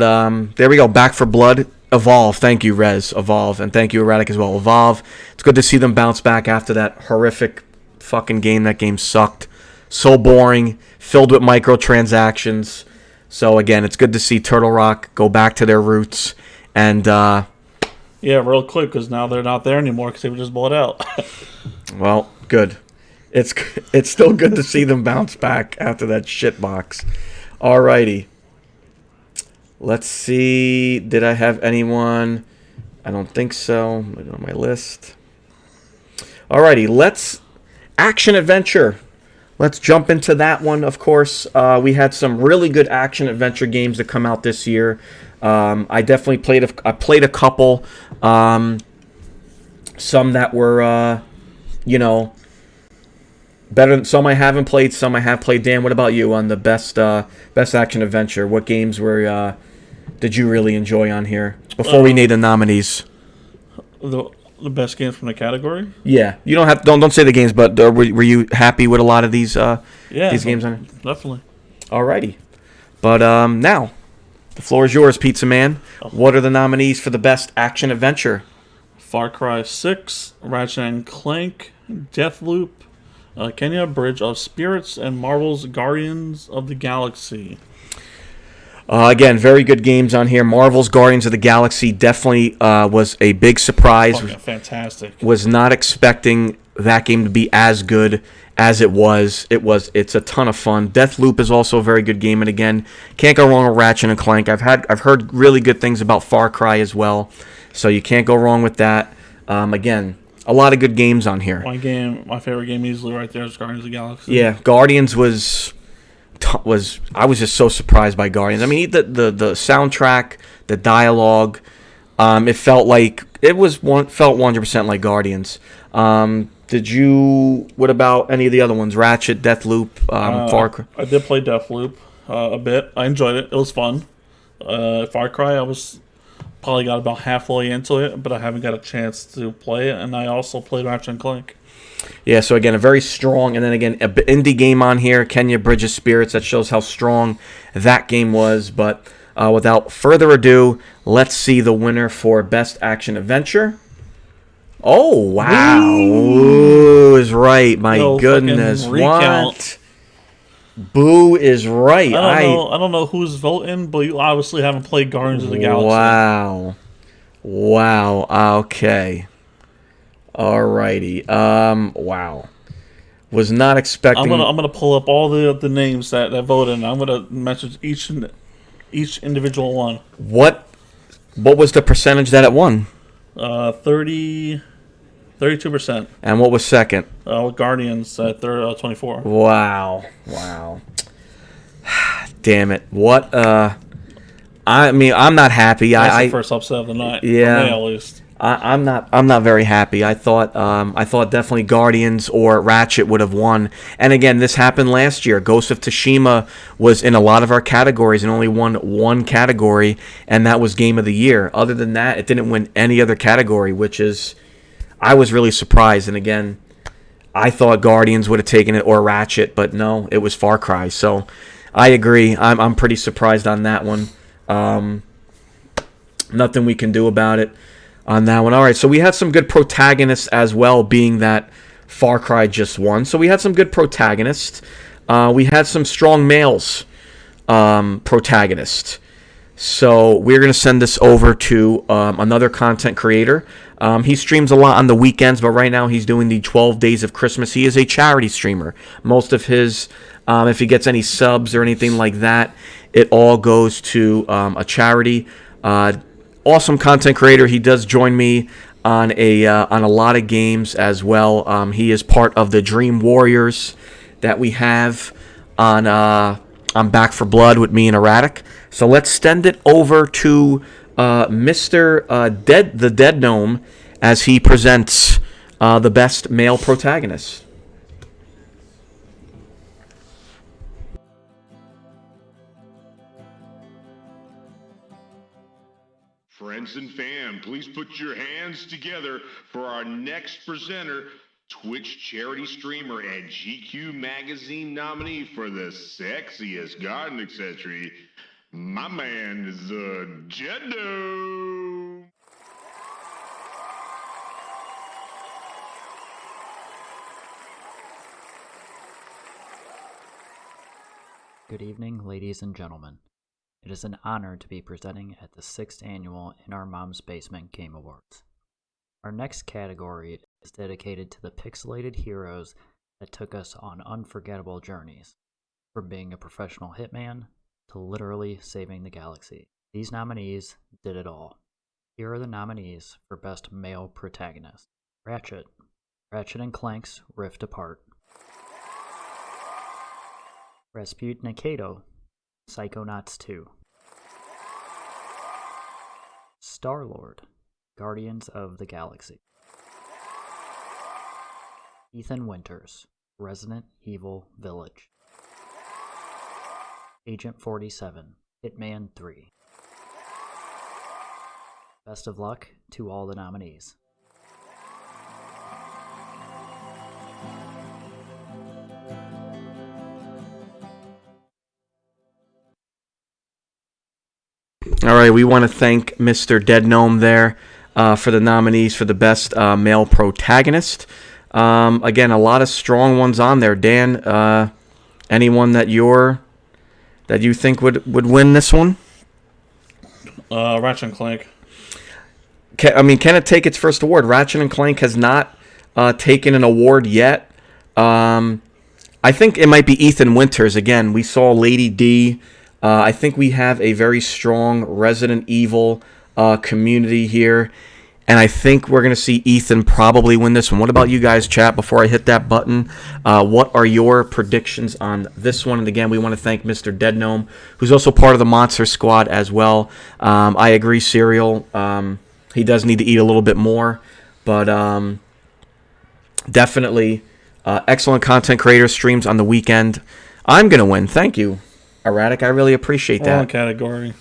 there we go. Back for Blood. Evolve. Thank you, Rez. Evolve. And thank you, Erratic, as well. Evolve. It's good to see them bounce back after that horrific fucking game. That game sucked. So boring. Filled with microtransactions. So, again, it's good to see Turtle Rock go back to their roots and Yeah, real quick, because now they're not there anymore because they were just bought out. Well, good. It's still good to see them bounce back after that shit box. Alrighty. Let's see. Did I have anyone? I don't think so. Look on my list. Alrighty, let's action adventure. Let's jump into that one. Of course, we had some really good action adventure games that come out this year. I definitely played. I played a couple. Some that were, better than some I haven't played. Some I have played. Dan, what about you on the best action adventure? What games did you really enjoy on here? Before we name the nominees. The best games from the category? Yeah, you don't say the games, but were you happy with a lot of these these games on it? Definitely. Alrighty, but now the floor is yours, Pizza Man. What are the nominees for the best action adventure? Far Cry 6, Ratchet & Clank, Deathloop, Kenya Bridge of Spirits, and Marvel's Guardians of the Galaxy. Again, very good games on here. Marvel's Guardians of the Galaxy definitely was a big surprise. Fucking fantastic. Was not expecting that game to be as good as it was. It's a ton of fun. Deathloop is also a very good game, and again, can't go wrong with Ratchet and Clank. I've heard really good things about Far Cry as well, so you can't go wrong with that. Again, a lot of good games on here. My favorite game easily right there is Guardians of the Galaxy. Yeah, Guardians was I was just so surprised by Guardians. I mean, the soundtrack, the dialogue, it felt like felt 100% like Guardians. What about any of the other ones? Ratchet, Deathloop, Far Cry? I did play Deathloop a bit. I enjoyed it. It was fun. Far Cry, I was probably got about halfway into it, but I haven't got a chance to play it. And I also played Ratchet and Clank. Yeah, so again, a very strong, and then again, an indie game on here, Kenya Bridge of Spirits. That shows how strong that game was. But without further ado, let's see the winner for Best Action Adventure. Oh, wow. Boo is right. My goodness. What? Boo is right. I don't know who's voting, but you obviously haven't played Guardians of the Galaxy. Wow. Okay. Alrighty. Wow. Was not expecting. I'm gonna pull up all the names that voted, and I'm gonna message each individual one. What was the percentage that it won? 32%. And what was second? Guardians at 24. Wow. Damn it. What? I mean, I'm not happy. That's the first upset of the night. Yeah. For me, at least. I'm not very happy. I thought definitely Guardians or Ratchet would have won. And again, this happened last year. Ghost of Tsushima was in a lot of our categories and only won one category, and that was Game of the Year. Other than that, it didn't win any other category, I was really surprised. And again, I thought Guardians would have taken it or Ratchet, but no, it was Far Cry. So I agree. I'm pretty surprised on that one. Nothing we can do about it on that one. All right, so we had some good protagonists as well, being that Far Cry just won. So we had some good protagonists. We had some strong males protagonists. So we're going to send this over to another content creator. He streams a lot on the weekends, but right now he's doing the 12 Days of Christmas. He is a charity streamer. Most of his, if he gets any subs or anything like that, it all goes to a charity. Awesome content creator. He does join me on a lot of games as well. He is part of the Dream Warriors that we have on Back for Blood with me and Erratic. So let's send it over to Mr. the Dead Gnome as he presents the best male protagonist. Friends and fam, please put your hands together for our next presenter, Twitch charity streamer and GQ magazine nominee for the sexiest garden accessory. My man is Jeddo. Good evening, ladies and gentlemen. It is an honor to be presenting at the 6th Annual In Our Mom's Basement Game Awards. Our next category is dedicated to the pixelated heroes that took us on unforgettable journeys, from being a professional hitman to literally saving the galaxy. These nominees did it all. Here are the nominees for Best Male Protagonist. Ratchet and Clank's Rift Apart. Rasputin Kato, Psychonauts 2. Star-Lord, Guardians of the Galaxy. Ethan Winters, Resident Evil Village. Agent 47, Hitman 3. Best of luck to all the nominees. All right, we want to thank Mr. Dead Gnome there for the nominees for the best male protagonist. Again, a lot of strong ones on there. Dan, anyone that you think would win this one? Ratchet and Clank. Can it take its first award? Ratchet and Clank has not taken an award yet. I think it might be Ethan Winters. Again, we saw Lady D. I think we have a very strong Resident Evil community here, and I think we're going to see Ethan probably win this one. What about you guys, chat, before I hit that button? What are your predictions on this one? And again, we want to thank Mr. Dead Gnome, who's also part of the Monster Squad as well. I agree, Serial. He does need to eat a little bit more, but definitely excellent content creator, streams on the weekend. I'm going to win. Thank you, Erratic. I really appreciate that. Wrong category.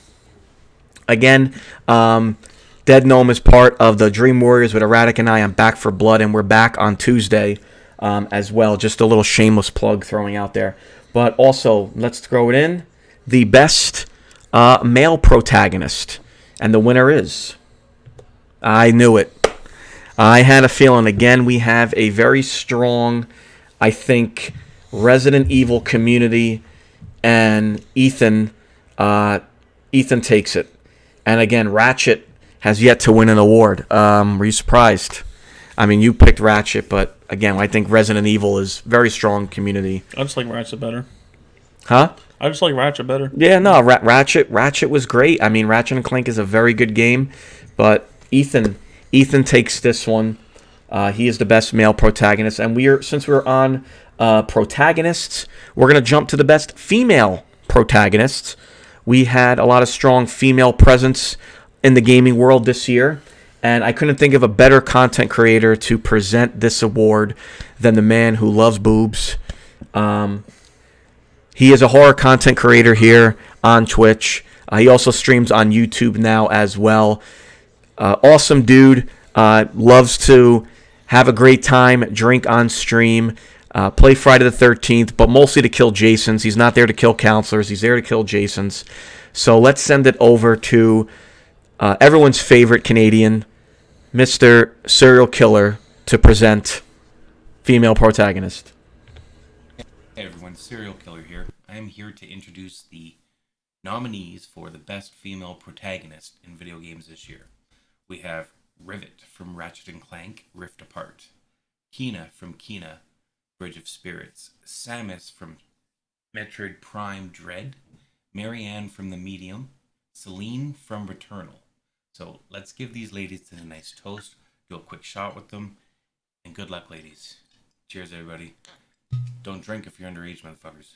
Again, Dead Gnome is part of the Dream Warriors with Erratic and I on Back for Blood, and we're back on Tuesday as well. Just a little shameless plug throwing out there. But also, let's throw it in. The best male protagonist. And the winner is... I knew it. I had a feeling. Again, we have a very strong, I think, Resident Evil community, and Ethan takes it. And again, Ratchet has yet to win an award. Were you surprised? I mean, you picked Ratchet, but again, I think Resident Evil is very strong community. I just like Ratchet better. Huh? I just like Ratchet better. Yeah, no, Ratchet was great. I mean, Ratchet and Clank is a very good game, but Ethan takes this one. He is the best male protagonist, and since we're on protagonists, we're gonna jump to the best female protagonists. We had a lot of strong female presence in the gaming world this year, and I couldn't think of a better content creator to present this award than the man who loves boobs. He is a horror content creator here on Twitch. He also streams on YouTube now as well. Awesome dude. Loves to have a great time, drink on stream, play Friday the 13th, but mostly to kill Jasons. He's not there to kill counselors. He's there to kill Jasons. So let's send it over to everyone's favorite Canadian, Mr. Serial Killer, to present female protagonist. Hey everyone, Serial Killer here. I am here to introduce the nominees for the best female protagonist in video games this year. We have Rivet from Ratchet & Clank, Rift Apart, Kina from Kina, Bridge of Spirits, Samus from Metroid Prime Dread, Marianne from The Medium, Celine from Returnal. So let's give these ladies a nice toast, do a quick shot with them, and good luck, ladies. Cheers, everybody. Don't drink if you're underage, motherfuckers.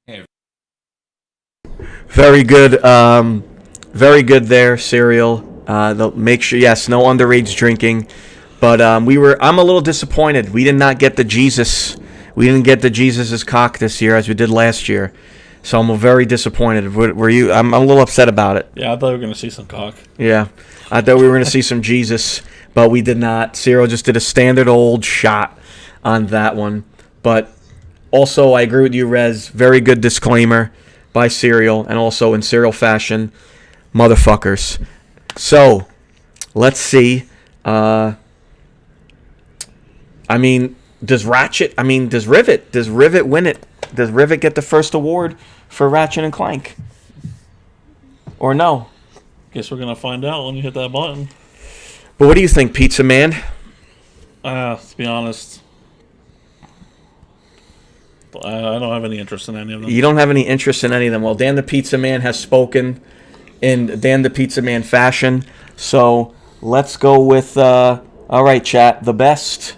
Hey. Very good. Very good there, Serial. Make sure, yes, no underage drinking. But I'm a little disappointed. We did not get the Jesus. We didn't get the Jesus's cock this year as we did last year. So I'm very disappointed. Were you? I'm a little upset about it. Yeah, I thought we were going to see some cock. Yeah, I thought we were going to see some Jesus, but we did not. Serial just did a standard old shot on that one. But also, I agree with you, Rez. Very good disclaimer by Serial, and also in Serial fashion, motherfuckers. So, let's see. I mean, does Ratchet? I mean, does Rivet? Does Rivet win it? Does Rivet get the first award for Ratchet and Clank? Or no? Guess we're gonna find out when you hit that button. But what do you think, Pizza Man? To be honest, I don't have any interest in any of them. You don't have any interest in any of them. Well, Dan the Pizza Man has spoken in Dan the Pizza Man fashion. So let's go with, all right, chat, the best.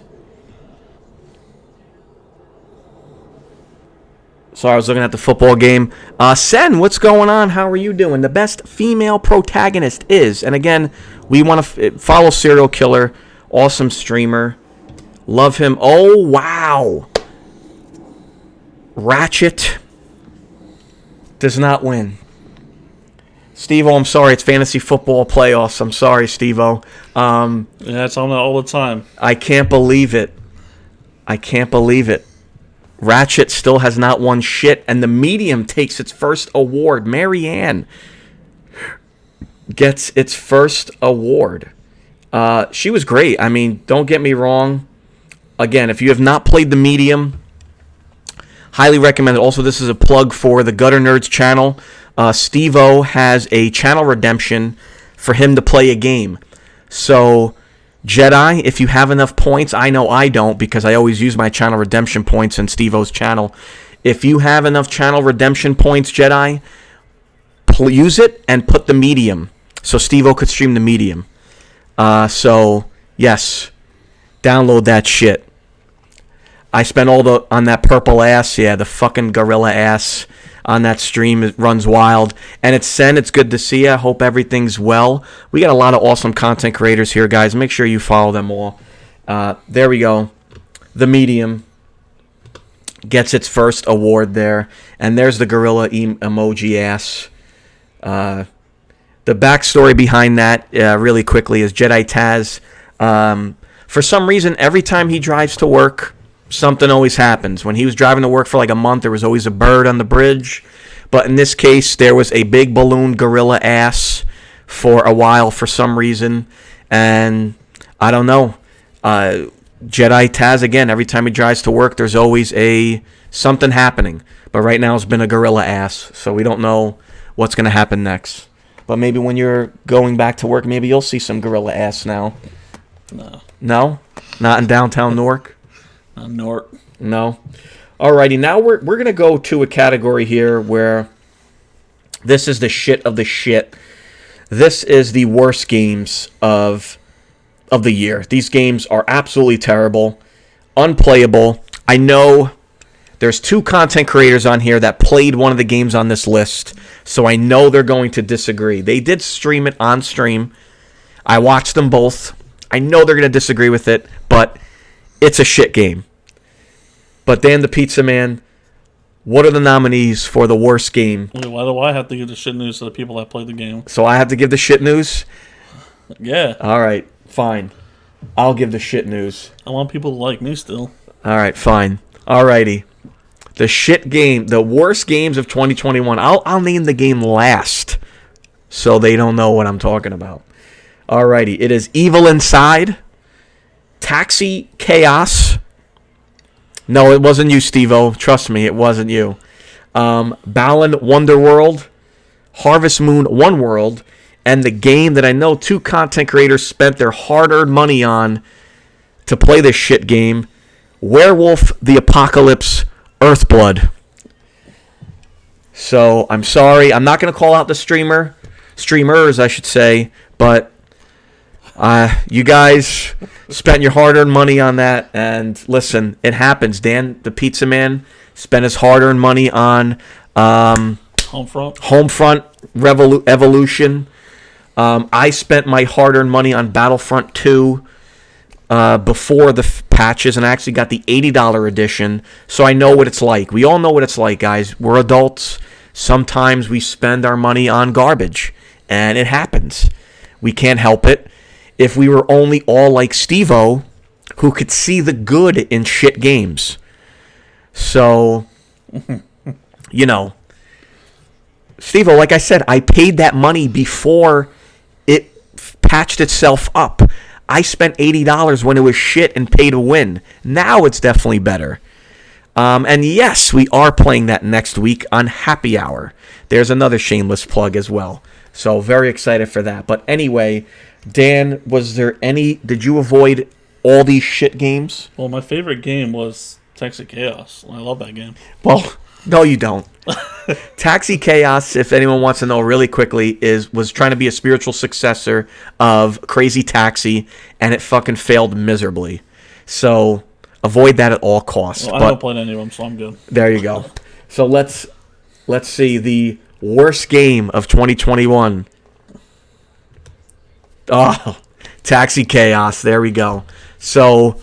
Sorry, I was looking at the football game. Sen, what's going on? How are you doing? The best female protagonist is, and again, we want to follow Serial Killer, awesome streamer. Love him. Oh, wow. Ratchet does not win. Steve-O, I'm sorry. It's fantasy football playoffs. I'm sorry, Steve-O. Yeah, it's on all the time. I can't believe it. I can't believe it. Ratchet still has not won shit, and the Medium takes its first award. Marianne gets its first award. She was great. I mean, don't get me wrong. Again, if you have not played the Medium, highly recommend it. Also, this is a plug for the Gutter Nerds channel. Steve-O has a channel redemption for him to play a game. So, Jedi, if you have enough points, I know I don't because I always use my channel redemption points in Steve-O's channel. If you have enough channel redemption points, Jedi, use it and put the Medium so Steve-O could stream the Medium. So, yes, download that shit. I spent all on that purple ass, yeah, the fucking gorilla ass on that stream. It runs wild. And it's Sen, it's good to see you. I hope everything's well. We got a lot of awesome content creators here, guys. Make sure you follow them all. There we go. The Medium gets its first award there. And there's the gorilla emoji ass. The backstory behind that, really quickly, is Jedi Taz. For some reason, every time he drives to work, something always happens. When he was driving to work for like a month, there was always a bird on the bridge. But in this case, there was a big balloon gorilla ass for a while for some reason. And I don't know. Jedi Taz, again, every time he drives to work, there's always something happening. But right now it's been a gorilla ass. So we don't know what's going to happen next. But maybe when you're going back to work, maybe you'll see some gorilla ass now. No. No? Not in downtown Newark? Nort. No. Alrighty, now we're gonna go to a category here where this is the shit of the shit. This is the worst games of the year. These games are absolutely terrible, unplayable. I know there's 2 content creators on here that played one of the games on this list, so I know they're going to disagree. They did stream it on stream. I watched them both. I know they're gonna disagree with it, but it's a shit game. But Dan the Pizza Man, what are the nominees for the worst game? Wait, why do I have to give the shit news to the people that played the game? So I have to give the shit news? Yeah. All right, fine. I'll give the shit news. I want people to like me still. All right, fine. All righty. The shit game, the worst games of 2021. I'll name the game last so they don't know what I'm talking about. All righty. It is Evil Inside, Taxi Chaos. No, it wasn't you, Steve-O. Trust me, it wasn't you. Balan Wonderworld, Harvest Moon One World, and the game that I know 2 content creators spent their hard-earned money on to play this shit game, Werewolf the Apocalypse Earthblood. So, I'm sorry. I'm not going to call out the streamers, I should say, but you guys spent your hard-earned money on that, and listen, it happens. Dan, the Pizza Man, spent his hard-earned money on Homefront Evolution. I spent my hard-earned money on Battlefront 2 before the patches, and I actually got the $80 edition, so I know what it's like. We all know what it's like, guys. We're adults. Sometimes we spend our money on garbage, and it happens. We can't help it. If we were only all like Steve-O, who could see the good in shit games. So, you know, Steve-O, like I said, I paid that money before it patched itself up. I spent $80 when it was shit and pay to win. Now it's definitely better. And yes, we are playing that next week on Happy Hour. There's another shameless plug as well. So very excited for that. But anyway, Dan, did you avoid all these shit games? Well, my favorite game was Taxi Chaos. I love that game. Well, no, you don't. Taxi Chaos, if anyone wants to know really quickly, was trying to be a spiritual successor of Crazy Taxi, and it fucking failed miserably. So avoid that at all costs. Well, I don't play any of them, so I'm good. There you go. So let's see the worst game of 2021. Oh, Taxi Chaos. There we go. So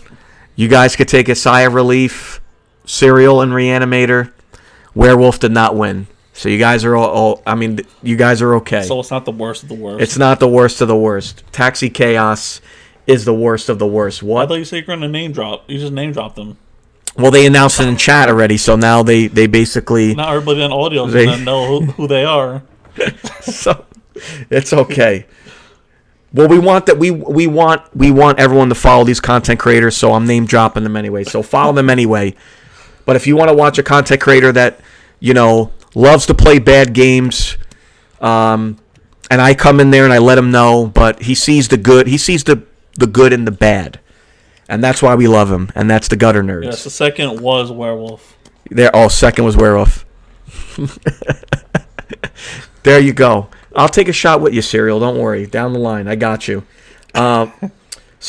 you guys could take a sigh of relief. Serial and Reanimator. Werewolf did not win. So you guys are you guys are okay. So it's not the worst of the worst. It's not the worst of the worst. Taxi Chaos is the worst of the worst. What? I thought you said you're going to name drop. You just name dropped them. Well, they announced it in chat already, so now they basically... Now everybody on audio is going to know who they are. So it's okay. Well, we want everyone to follow these content creators, so I'm name dropping them anyway. So follow them anyway. But if you want to watch a content creator that, loves to play bad games, and I come in there and I let him know, but he sees the good. He sees the good and the bad. And that's why we love him, and that's the Gutter Nerds. Yes, the second was Werewolf. Second was Werewolf. There you go. I'll take a shot with you, Serial. Don't worry. Down the line. I got you. So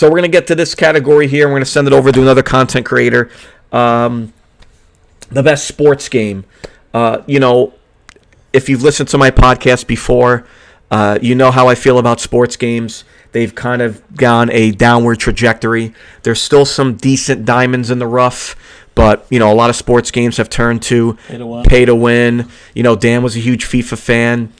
we're going to get to this category here. We're going to send it over to another content creator. The best sports game. If you've listened to my podcast before, you know how I feel about sports games. They've kind of gone a downward trajectory. There's still some decent diamonds in the rough, but a lot of sports games have turned to pay to win. Dan was a huge FIFA fan.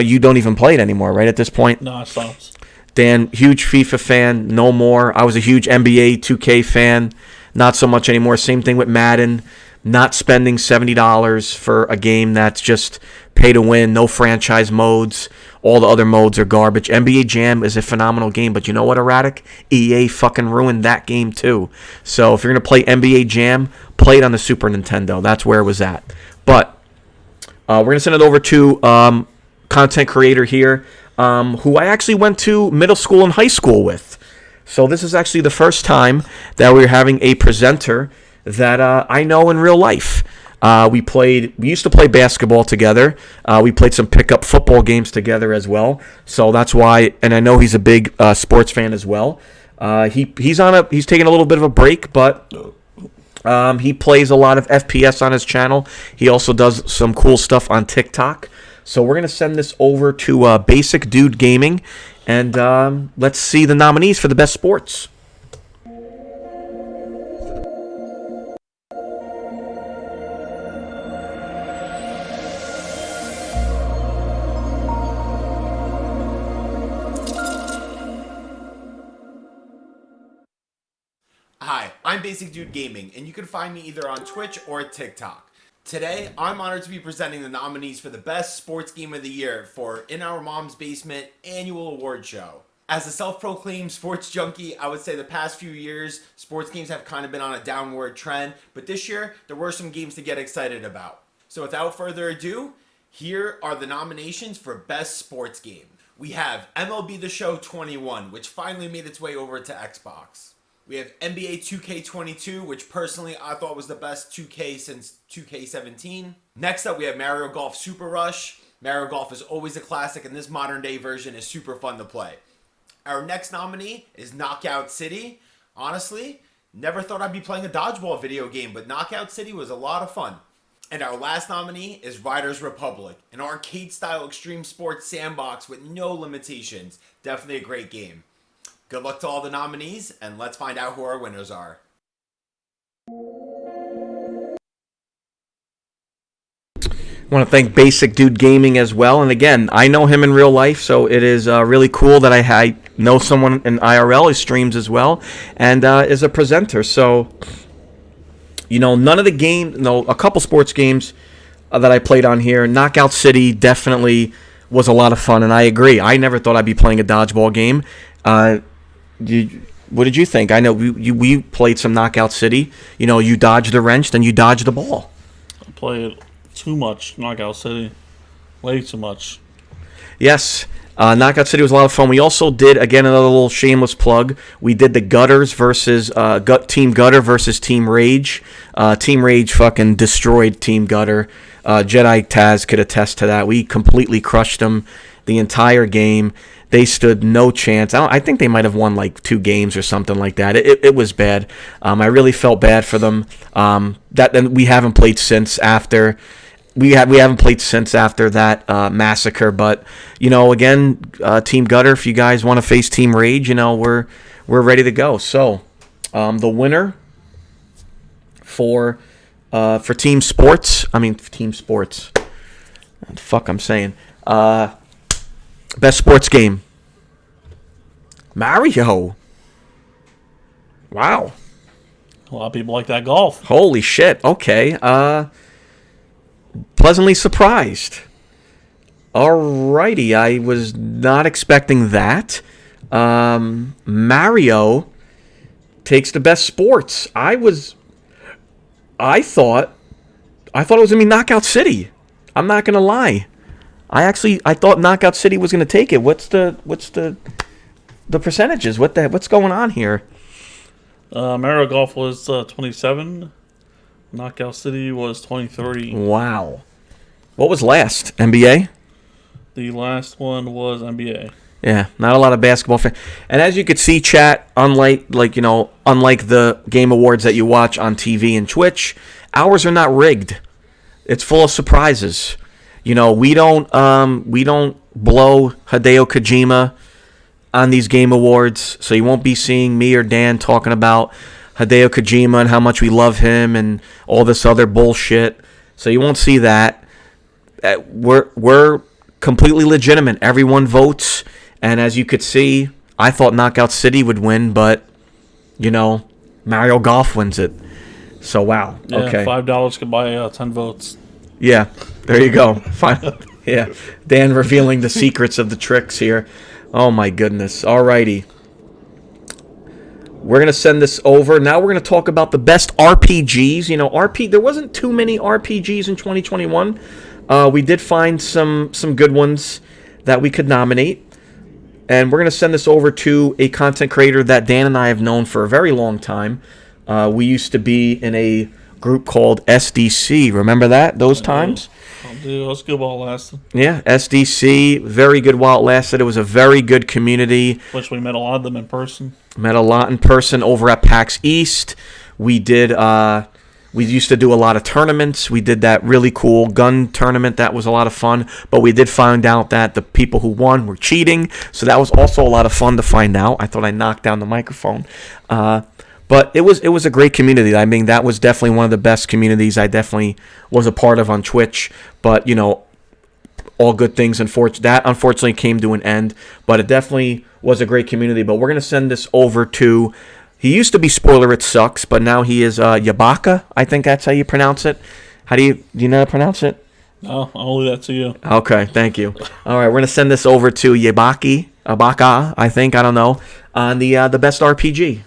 You don't even play it anymore, right? At this point, no, I stopped. Dan, huge FIFA fan, no more. I was a huge NBA 2K fan, not so much anymore. Same thing with Madden. Not spending $70 for a game that's just pay to win, no franchise modes. All the other modes are garbage. NBA Jam is a phenomenal game, but you know what, Erratic? EA fucking ruined that game too. So if you're going to play NBA Jam, play it on the Super Nintendo. That's where it was at. But we're going to send it over to content creator here who I actually went to middle school and high school with. So this is actually the first time that we're having a presenter that I know in real life. We used to play basketball together. We played some pickup football games together as well. So that's why, and I know he's a big sports fan as well. He's taking a little bit of a break, but he plays a lot of FPS on his channel. He also does some cool stuff on TikTok. So we're gonna send this over to Basic Dude Gaming, and let's see the nominees for the best sports. Hi, I'm Basic Dude Gaming, and you can find me either on Twitch or TikTok. Today, I'm honored to be presenting the nominees for the Best Sports Game of the Year for In Our Mom's Basement Annual Award Show. As a self-proclaimed sports junkie, I would say the past few years, sports games have kind of been on a downward trend, but this year, there were some games to get excited about. So without further ado, here are the nominations for Best Sports Game. We have MLB The Show 21, which finally made its way over to Xbox. We have NBA 2K22, which personally I thought was the best 2K since 2K17. Next up, we have Mario Golf Super Rush. Mario Golf is always a classic, and this modern day version is super fun to play. Our next nominee is Knockout City. Honestly, never thought I'd be playing a dodgeball video game, but Knockout City was a lot of fun. And our last nominee is Riders Republic, an arcade-style extreme sports sandbox with no limitations. Definitely a great game. Good luck to all the nominees, and let's find out who our winners are. I want to thank Basic Dude Gaming as well. And again, I know him in real life, so it is really cool that I know someone in IRL. He streams as well and is a presenter. So, none of the game, a couple sports games that I played on here. Knockout City definitely was a lot of fun, and I agree. I never thought I'd be playing a dodgeball game. What did you think? I know we played some Knockout City. You know, you dodged the wrench, then you dodged the ball. I played too much Knockout City. Way too much. Yes. Knockout City was a lot of fun. We also did, again, another little shameless plug. We did the Gutters versus Team Gutter versus Team Rage. Team Rage fucking destroyed Team Gutter. Jedi Taz could attest to that. We completely crushed them the entire game. They stood no chance. I think they might have won like 2 games or something like that. It was bad. I really felt bad for them. And we haven't played since after. We haven't played since after that massacre. But you know, again, Team Gutter, if you guys want to face Team Rage, you know, we're ready to go. So the winner for Team Sports. What the fuck I'm saying. Best sports game. Mario. Wow. A lot of people like that golf. Holy shit. Okay. Pleasantly surprised. Alrighty. I was not expecting that. Mario takes the best sports. I thought it was going to be Knockout City. I'm not going to lie. I thought Knockout City was going to take it. What's the percentages? What's going on here? Mario Golf was 27. Knockout City was 23. Wow. What was last? NBA? The last one was NBA. Yeah, not a lot of basketball fans. And as you could see, chat, unlike the Game Awards that you watch on TV and Twitch, ours are not rigged. It's full of surprises. You know, we don't blow Hideo Kojima on these Game Awards, so you won't be seeing me or Dan talking about Hideo Kojima and how much we love him and all this other bullshit. So you won't see that. We're completely legitimate. Everyone votes, and as you could see, I thought Knockout City would win, but you know, Mario Golf wins it. So wow. Yeah, okay. $5 could buy 10 votes. Yeah, there you go. Fine. Yeah, Dan revealing the secrets of the tricks here. Oh my goodness. Alrighty. We're gonna send this over. Now we're gonna talk about the best RPGs. You know, there wasn't too many RPGs in 2021. We did find some good ones that we could nominate. And we're gonna send this over to a content creator that Dan and I have known for a very long time. We used to be in a group called SDC. Remember those times? Dude, let's go while it lasted. Yeah, SDC, very good while it lasted. It was a very good community. Which we met a lot of them in person. Met a lot in person over at PAX East. We used to do a lot of tournaments. We did that really cool gun tournament. That was a lot of fun. But we did find out that the people who won were cheating. So that was also a lot of fun to find out. I thought I knocked down the microphone. But it was a great community. I mean, that was definitely one of the best communities I definitely was a part of on Twitch. But, you know, all good things, unfortunately came to an end. But it definitely was a great community. But we're going to send this over to, he used to be Spoiler It Sucks, but now he is Yabaka. I think that's how you pronounce it. Do you know how to pronounce it? No, I'll leave that to you. Okay, thank you. All right, we're going to send this over to Abaka, I think, I don't know, on the best RPG.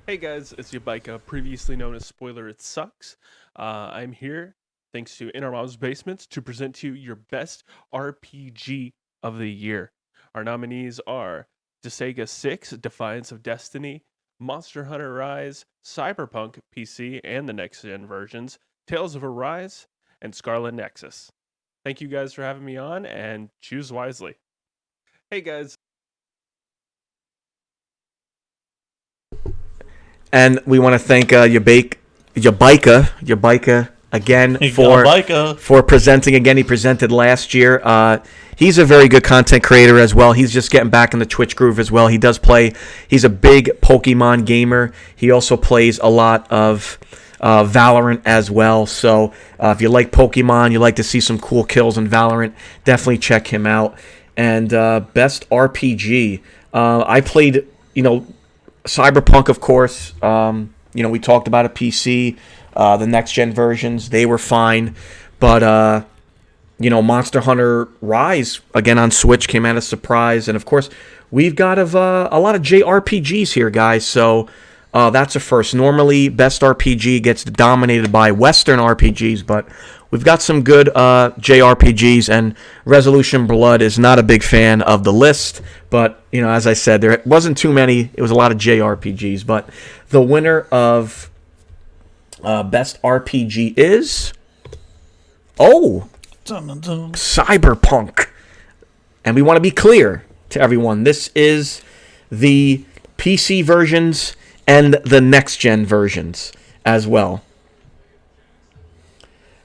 Hey guys, it's Yabaika, previously known as Spoiler It Sucks. I'm here, thanks to In Our Mom's Basements, to present to you your best RPG of the year. Our nominees are Sega 6, Defiance of Destiny, Monster Hunter Rise, Cyberpunk PC and the next-gen versions, Tales of Arise, and Scarlet Nexus. Thank you guys for having me on, and choose wisely. Hey guys. And we want to thank Yabaika again for presenting again. He presented last year. He's a very good content creator as well. He's just getting back in the Twitch groove as well. He does play. He's a big Pokemon gamer. He also plays a lot of Valorant as well. So if you like Pokemon, you like to see some cool kills in Valorant, definitely check him out. And best RPG. I played, Cyberpunk, of course. We talked about a PC. The next gen versions, they were fine, but Monster Hunter Rise, again on Switch, came out as a surprise. And, of course, we've got a lot of JRPGs here, guys. So that's a first. Normally, Best RPG gets dominated by Western RPGs, but we've got some good JRPGs, and Resolution Blood is not a big fan of the list. But, as I said, there wasn't too many. It was a lot of JRPGs. But the winner of Best RPG is... Cyberpunk. And we want to be clear to everyone. This is the PC versions and the next-gen versions as well.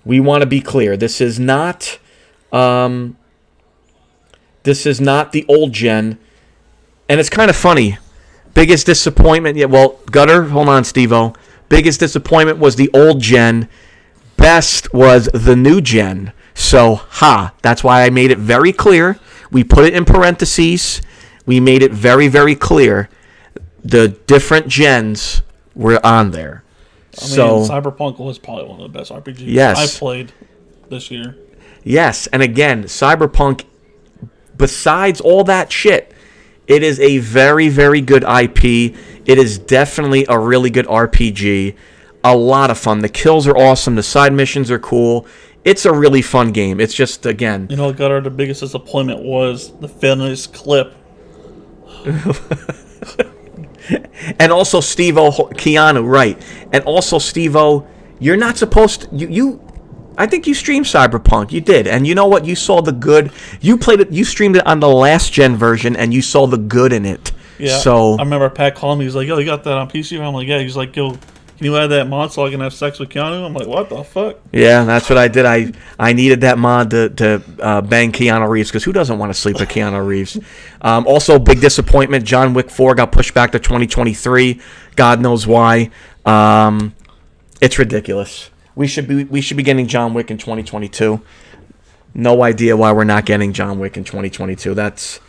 We want to be clear. This is not the old gen. And it's kind of funny. Biggest disappointment... Yeah, well, Gutter, hold on, Steve-O. Biggest disappointment was the old gen. Best was the new gen. So, that's why I made it very clear. We put it in parentheses. We made it very, very clear. The different gens were on there. Cyberpunk was probably one of the best RPGs I played this year. Yes, and again, Cyberpunk, besides all that shit, it is a very, very good IP. It is definitely a really good RPG. A lot of fun. The kills are awesome. The side missions are cool. It's a really fun game. It's just, again... Gutter, the biggest disappointment was the finished clip. And also, Steve-O, Keanu, right. And also, Steve-O, you're not supposed to... I think you streamed Cyberpunk. You did. And you know what? You saw the good... You played it... You streamed it on the last-gen version, and you saw the good in it. Yeah. So... I remember Pat calling me. He's like, yo, you got that on PC? I'm like, yeah. He's like, yo... Can you add that mod so I can have sex with Keanu? I'm like, what the fuck? Yeah, that's what I did. I needed that mod to bang Keanu Reeves, because who doesn't want to sleep with Keanu Reeves? Also, big disappointment. John Wick 4 got pushed back to 2023. God knows why. It's ridiculous. We should be getting John Wick in 2022. No idea why we're not getting John Wick in 2022. That's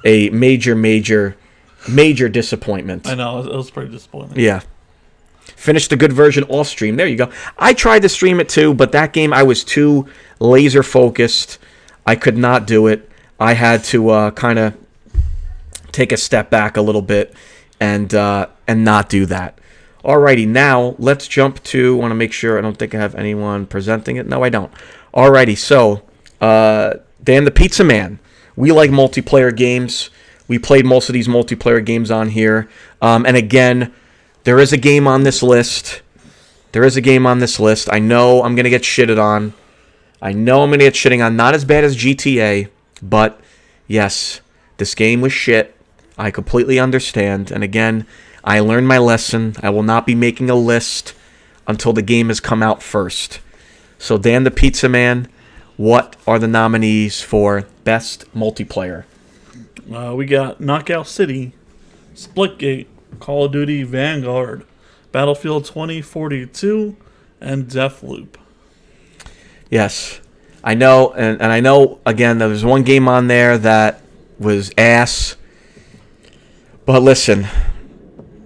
a major, major, major disappointment. I know. It was pretty disappointing. Yeah. Finished the good version off stream. There you go. I tried to stream it too, but that game I was too laser focused. I could not do it. I had to kind of take a step back a little bit and not do that. Alrighty, now let's jump to... I want to make sure. I don't think I have anyone presenting it. No, I don't. Alrighty, so Dan the Pizza Man. We like multiplayer games. We played most of these multiplayer games on here. And again... There is a game on this list. I know I'm going to get shitted on. Not as bad as GTA, but yes, this game was shit. I completely understand. And again, I learned my lesson. I will not be making a list until the game has come out first. So, Dan the Pizza Man, what are the nominees for Best Multiplayer? We got Knockout City, Splitgate, Call of Duty Vanguard, Battlefield 2042, and Deathloop. Yes, I know, and I know, again, there was one game on there that was ass. But listen,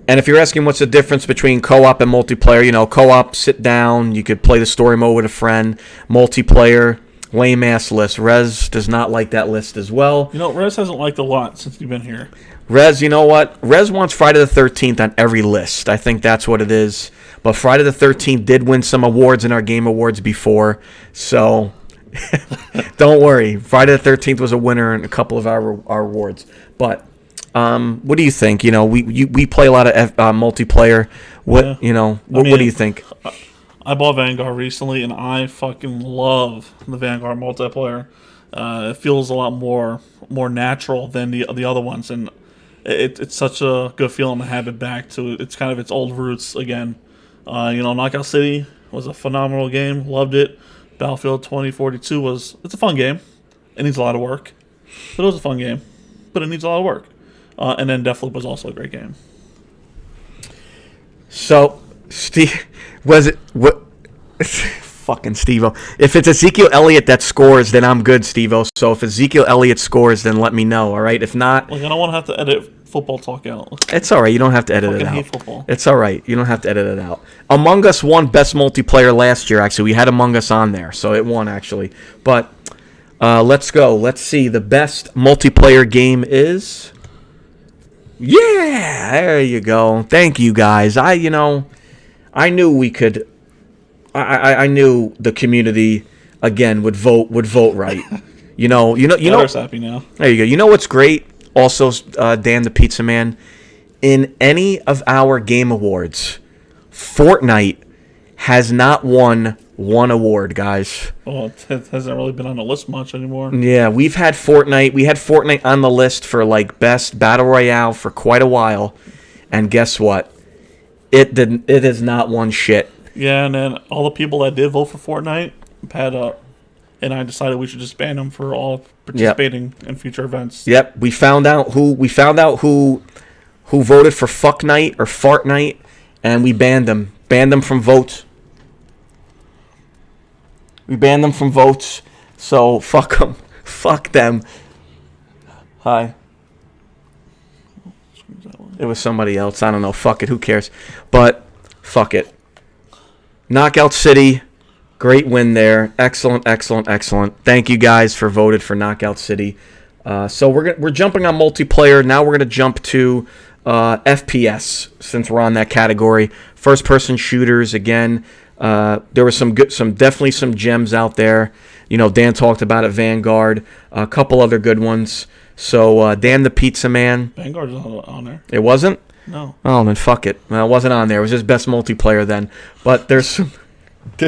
and if you're asking what's the difference between co-op and multiplayer, co-op, sit down, you could play the story mode with a friend. Multiplayer, lame-ass list. Rez does not like that list as well. Rez hasn't liked a lot since you've been here. Rez, you know what? Rez wants Friday the 13th on every list. I think that's what it is. But Friday the 13th did win some awards in our Game Awards before. So, don't worry. Friday the 13th was a winner in a couple of our awards. But, what do you think? We play a lot of multiplayer. What do you think? I bought Vanguard recently, and I fucking love the Vanguard multiplayer. It feels a lot more natural than the other ones, and it's such a good feeling to have it back to it's kind of its old roots again. Knockout City was a phenomenal game, loved it. Battlefield 2042 it's a fun game. It needs a lot of work, but it was a fun game, but it needs a lot of work. And then Deathloop was also a great game. So, Steve, was it what? Fucking Steve-O. If it's Ezekiel Elliott that scores, then I'm good, Steve-O. So if Ezekiel Elliott scores, then let me know, all right? If not... Like, I don't want to have to edit football talk out. It's all right. You don't have to edit it I hate out. football. It's all right. You don't have to edit it out. Among Us won Best Multiplayer last year, actually. We had Among Us on there, so it won, actually. But let's go. Let's see. The best multiplayer game is... Yeah! There you go. Thank you, guys. I knew we could... I knew the community, again, would vote right. You know... Happy now. There you go. You know what's great? Also, Dan the Pizza Man, in any of our game awards, Fortnite has not won one award, guys. Well, it hasn't really been on the list much anymore. Yeah, we've had Fortnite. We had Fortnite on the list for like best battle royale for quite a while, and guess what? It has not won shit. Yeah, and then all the people that did vote for Fortnite had and I decided we should just ban them for all participating in future events. Yep, we found out who voted for Fuck Night or Fart Night, and we banned them. Banned them from votes. We banned them from votes. So fuck them. Fuck them. Hi. It was somebody else. I don't know. Fuck it. Who cares? But fuck it. Knockout City. Great win there. Excellent, excellent, excellent. Thank you guys for voted for Knockout City. So we're jumping on multiplayer. Now we're gonna jump to FPS since we're on that category. First person shooters again. There were definitely some gems out there. You know, Dan talked about it. Vanguard, a couple other good ones. So Dan the Pizza Man. Vanguard's not on there. It wasn't? No. Oh, then fuck it. Well, it wasn't on there. It was just best multiplayer then. But there was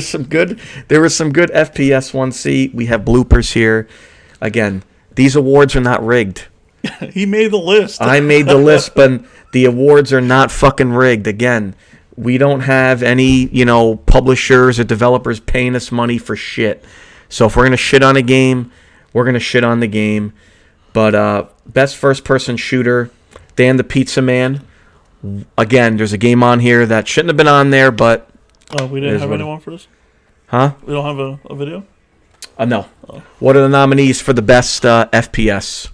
some good FPS ones. See, we have bloopers here. Again, these awards are not rigged. He made the list. I made the list, but the awards are not fucking rigged. Again, we don't have any, publishers or developers paying us money for shit. So if we're gonna shit on a game, we're gonna shit on the game. But best first-person shooter, Dan the Pizza Man. Again, there's a game on here that shouldn't have been on there, but we didn't have anyone for this? Huh? We don't have a video? No. Oh. What are the nominees for the best FPS?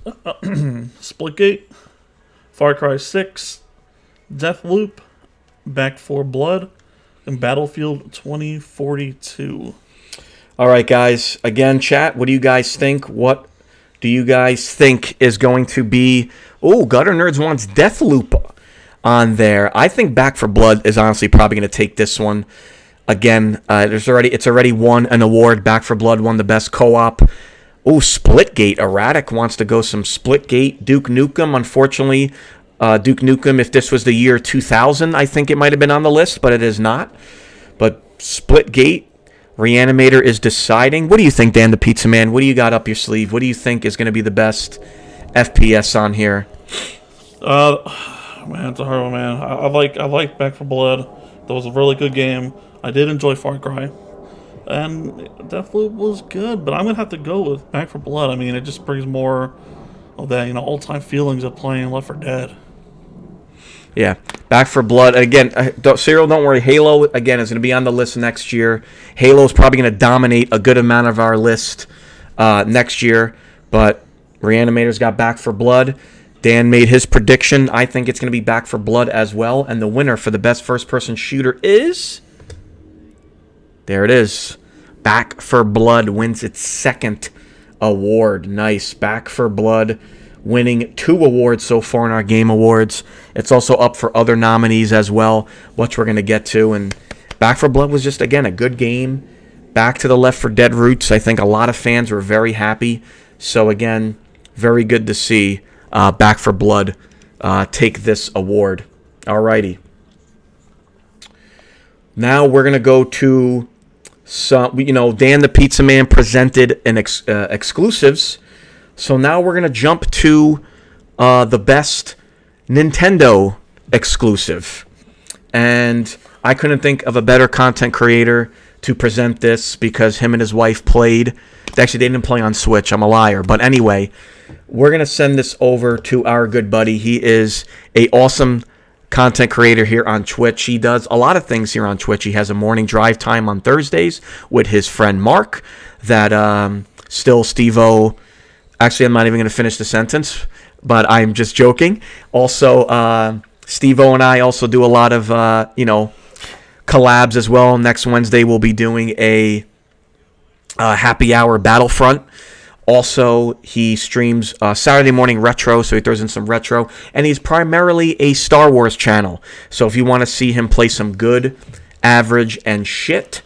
Splitgate, Far Cry 6, Deathloop, Back 4 Blood, and Battlefield 2042. All right, guys. Again, chat, what do you guys think? What do you guys think is going to be... Oh, Gutter Nerds wants Deathloop on there. I think Back 4 Blood is honestly probably going to take this one. Again, it's already won an award. Back 4 Blood won the best co-op. Oh, Splitgate. Erratic wants to go some Splitgate. Duke Nukem, unfortunately. Duke Nukem, if this was the year 2000, I think it might have been on the list, but it is not. But Splitgate, Reanimator is deciding. What do you think, Dan the Pizza Man? What do you got up your sleeve? What do you think is going to be the best FPS on here? Man, it's a hard one, man. I like Back 4 Blood. That was a really good game. I did enjoy Far Cry. And Deathloop was good, but I'm going to have to go with Back 4 Blood. I mean, it just brings more of that, old-time feelings of playing Left 4 Dead. Yeah, Back 4 Blood. Again, Cyril, don't worry. Halo, again, is going to be on the list next year. Halo's probably going to dominate a good amount of our list next year. But Reanimator's got Back 4 Blood. Dan made his prediction. I think it's going to be Back 4 Blood as well. And the winner for the best first-person shooter is... There it is. Back 4 Blood wins its second award. Nice. Back 4 Blood winning 2 awards so far in our Game Awards. It's also up for other nominees as well, which we're going to get to. And Back 4 Blood was just, again, a good game. Back to the Left 4 Dead roots. I think a lot of fans were very happy. So, again, very good to see Back 4 Blood take this award. Alrighty. Now we're going to go to some, Dan the Pizza Man presented an exclusives. So now we're going to jump to the best Nintendo exclusive. And I couldn't think of a better content creator to present this because him and his wife played. Actually, they didn't play on Switch. I'm a liar. But anyway, we're going to send this over to our good buddy. He is a awesome content creator here on Twitch. He does a lot of things here on Twitch. He has a morning drive time on Thursdays with his friend Mark that still Steve-O... Actually, I'm not even going to finish the sentence, but I'm just joking. Also, Steve-O and I also do a lot of, collabs as well. Next Wednesday, we'll be doing a happy hour Battlefront. Also, he streams Saturday morning retro, so he throws in some retro. And he's primarily a Star Wars channel. So if you want to see him play some good, average, and shit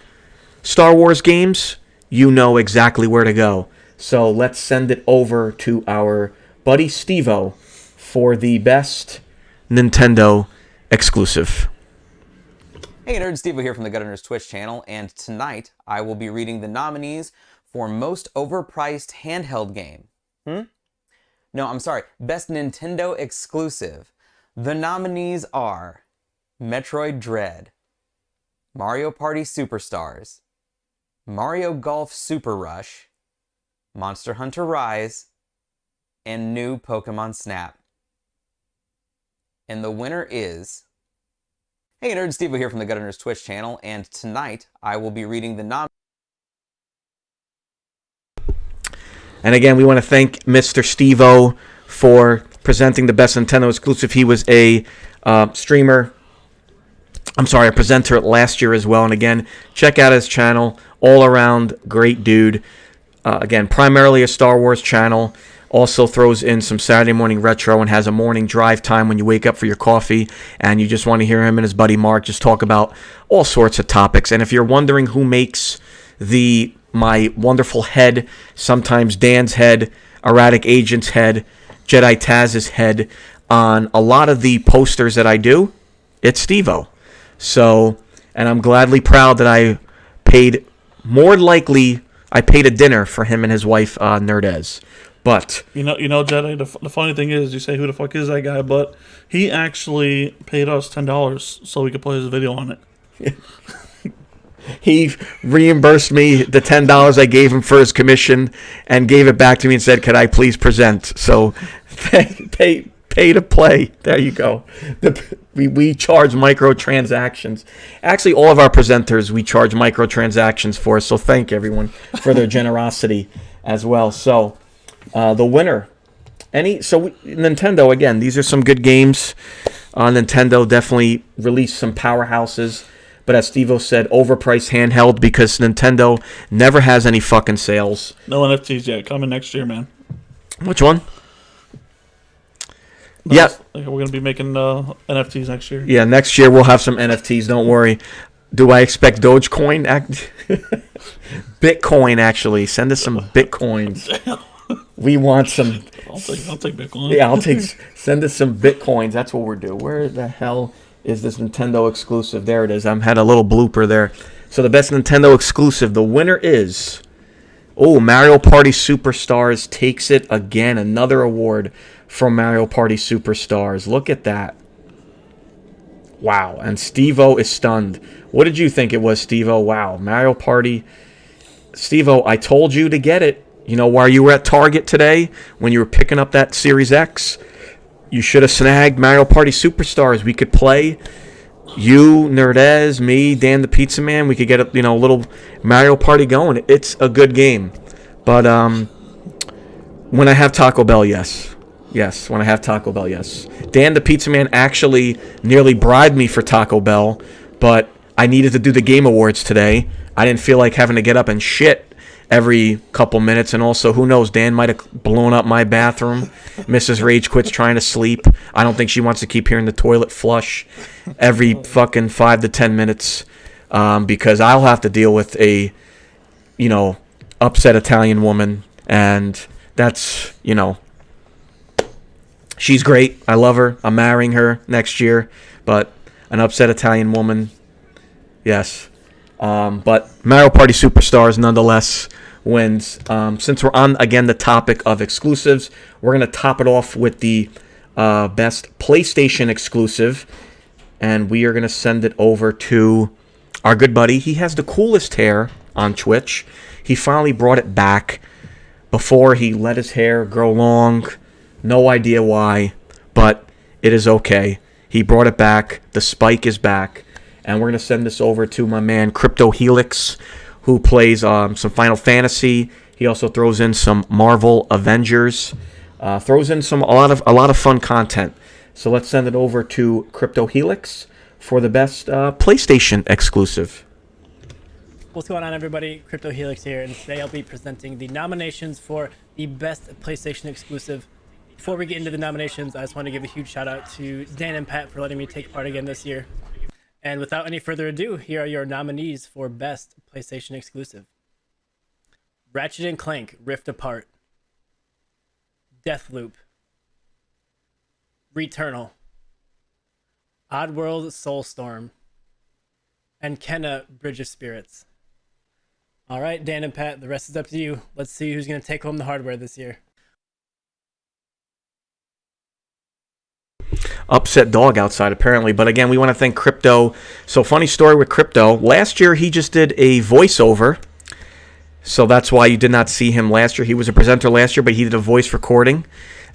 Star Wars games, you know exactly where to go. So let's send it over to our buddy Steve-O for the best Nintendo exclusive. Hey nerds, Steve here from the Gutterner's Twitch channel, and tonight I will be reading the nominees for most overpriced handheld game. No, I'm sorry, best Nintendo exclusive. The nominees are Metroid Dread, Mario Party Superstars, Mario Golf Super Rush, Monster Hunter Rise, and new Pokemon Snap. And the winner is... Hey nerds, Steve here from the Gutterner's Twitch channel, and tonight I will be reading the nominees. And again, we want to thank Mr. Steve-O for presenting the best Nintendo exclusive. He was a presenter last year as well. And again, check out his channel. All around great dude. Again, primarily a Star Wars channel. Also throws in some Saturday morning retro and has a morning drive time when you wake up for your coffee and you just want to hear him and his buddy Mark just talk about all sorts of topics. And if you're wondering who makes my wonderful head, sometimes Dan's head, Erratic Agent's head, Jedi Taz's head, on a lot of the posters that I do, it's Steve-O. So, and I'm gladly proud that I paid a dinner for him and his wife, Nerdez. But you know, Jedi. The funny thing is, you say, "Who the fuck is that guy?" But he actually paid us $10 so we could play his video on it. He reimbursed me the $10 I gave him for his commission and gave it back to me and said, "Could I please present?" So, pay to play. There you go. We charge microtransactions. Actually, all of our presenters we charge microtransactions for. So thank everyone for their generosity as well. So. The winner. Nintendo, again, these are some good games. Nintendo definitely released some powerhouses. But as Steve-O said, overpriced handheld because Nintendo never has any fucking sales. No NFTs yet. Coming next year, man. Which one? No, yeah. We're going to be making NFTs next year. Yeah, next year we'll have some NFTs. Don't worry. Do I expect Dogecoin? Bitcoin, actually. Send us some Bitcoins. We want some. I'll take Bitcoin. Yeah, send us some Bitcoins. That's what we're doing. Where the hell is this Nintendo exclusive? There it is. I had a little blooper there. So the best Nintendo exclusive. The winner is... Mario Party Superstars takes it again. Another award from Mario Party Superstars. Look at that. Wow. And Steve-O is stunned. What did you think it was, Steve-O? Wow. Mario Party. Steve-O, I told you to get it. You know, while you were at Target today, when you were picking up that Series X, you should have snagged Mario Party Superstars. We could play, you, Nerdez, me, Dan the Pizza Man. We could get a little Mario Party going. It's a good game. But when I have Taco Bell, yes. Yes, when I have Taco Bell, yes. Dan the Pizza Man actually nearly bribed me for Taco Bell, but I needed to do the Game Awards today. I didn't feel like having to get up and shit every couple minutes, and also, who knows, Dan might have blown up my bathroom. Mrs. Rage Quit's trying to sleep. I don't think she wants to keep hearing the toilet flush every fucking 5 to 10 minutes because I'll have to deal with a, upset Italian woman, and that's, she's great. I love her. I'm marrying her next year, but an upset Italian woman, yes. But Mario Party Superstars nonetheless wins. Since we're on, again, the topic of exclusives, we're going to top it off with the best PlayStation exclusive. And we are going to send it over to our good buddy. He has the coolest hair on Twitch. He finally brought it back. Before, he let his hair grow long. No idea why, but it is okay. He brought it back. The spike is back. And we're going to send this over to my man, Crypto Helix, who plays some Final Fantasy. He also throws in some Marvel Avengers. Throws in a lot of fun content. So let's send it over to Crypto Helix for the best PlayStation exclusive. What's going on, everybody? Crypto Helix here, and today I'll be presenting the nominations for the best PlayStation exclusive. Before we get into the nominations, I just want to give a huge shout out to Dan and Pat for letting me take part again this year. And without any further ado, here are your nominees for best PlayStation exclusive: Ratchet & Clank Rift Apart, Deathloop, Returnal, Oddworld Soulstorm, and Kenna Bridge of Spirits. All right, Dan and Pat, the rest is up to you. Let's see who's going to take home the hardware this year. Upset dog outside, apparently. But again, we want to thank Crypto. So, funny story with Crypto. Last year, he just did a voiceover. So, that's why you did not see him last year. He was a presenter last year, but he did a voice recording.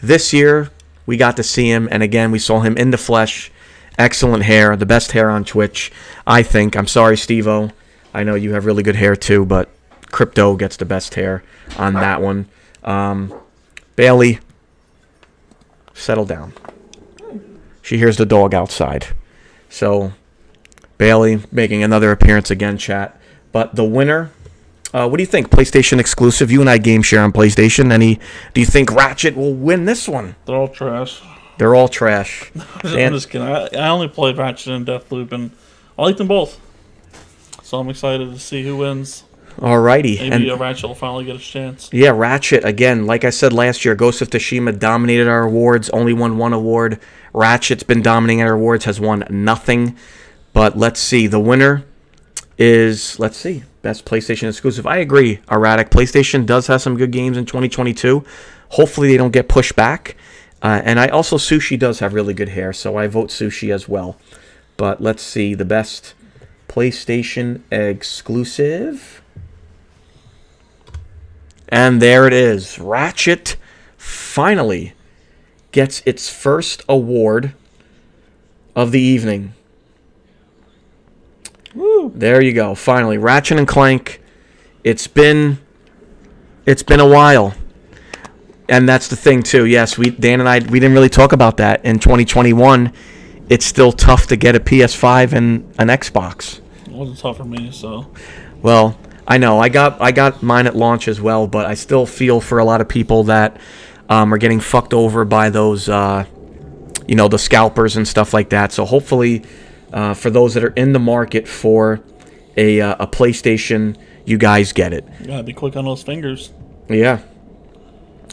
This year, we got to see him. And again, we saw him in the flesh. Excellent hair. The best hair on Twitch, I think. I'm sorry, Steve-O. I know you have really good hair too, but Crypto gets the best hair on that one. Bailey, settle down. She hears the dog outside. So, Bailey making another appearance again, chat. But the winner, what do you think? PlayStation exclusive. You and I game share on PlayStation. Do you think Ratchet will win this one? They're all trash. They're all trash. I'm just kidding. I only played Ratchet and Deathloop, and I like them both. So I'm excited to see who wins. Alrighty. Maybe Ratchet will finally get a chance. Yeah, Ratchet, again, like I said last year, Ghost of Tsushima dominated our awards, only won one award. Ratchet's been dominating our awards, has won nothing. But let's see. The winner is, let's see, best PlayStation exclusive. I agree, Erratic. PlayStation does have some good games in 2022. Hopefully they don't get pushed back. And Sushi does have really good hair, so I vote Sushi as well. But let's see, the best PlayStation exclusive. And there it is. Ratchet finally gets its first award of the evening. Woo. There you go. Finally, Ratchet and Clank. It's been a while. And that's the thing too. Yes, Dan and I didn't really talk about that in 2021. It's still tough to get a PS5 and an Xbox. It wasn't tough for me, so. Well, I know. I got mine at launch as well, but I still feel for a lot of people that are getting fucked over by those, the scalpers and stuff like that. So hopefully, for those that are in the market for a PlayStation, you guys get it. You gotta be quick on those fingers. Yeah.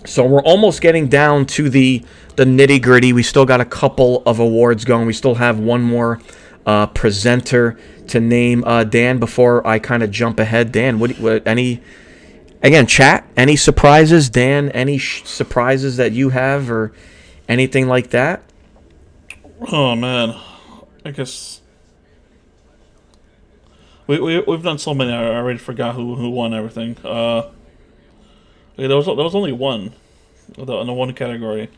So we're almost getting down to the nitty-gritty. We still got a couple of awards going. We still have one more presenter to name. Dan, before I kind of jump ahead, Dan, chat, any surprises? Dan, any surprises that you have or anything like that? Oh, man. I guess we've done so many, I already forgot who won everything. There was only one in the one category.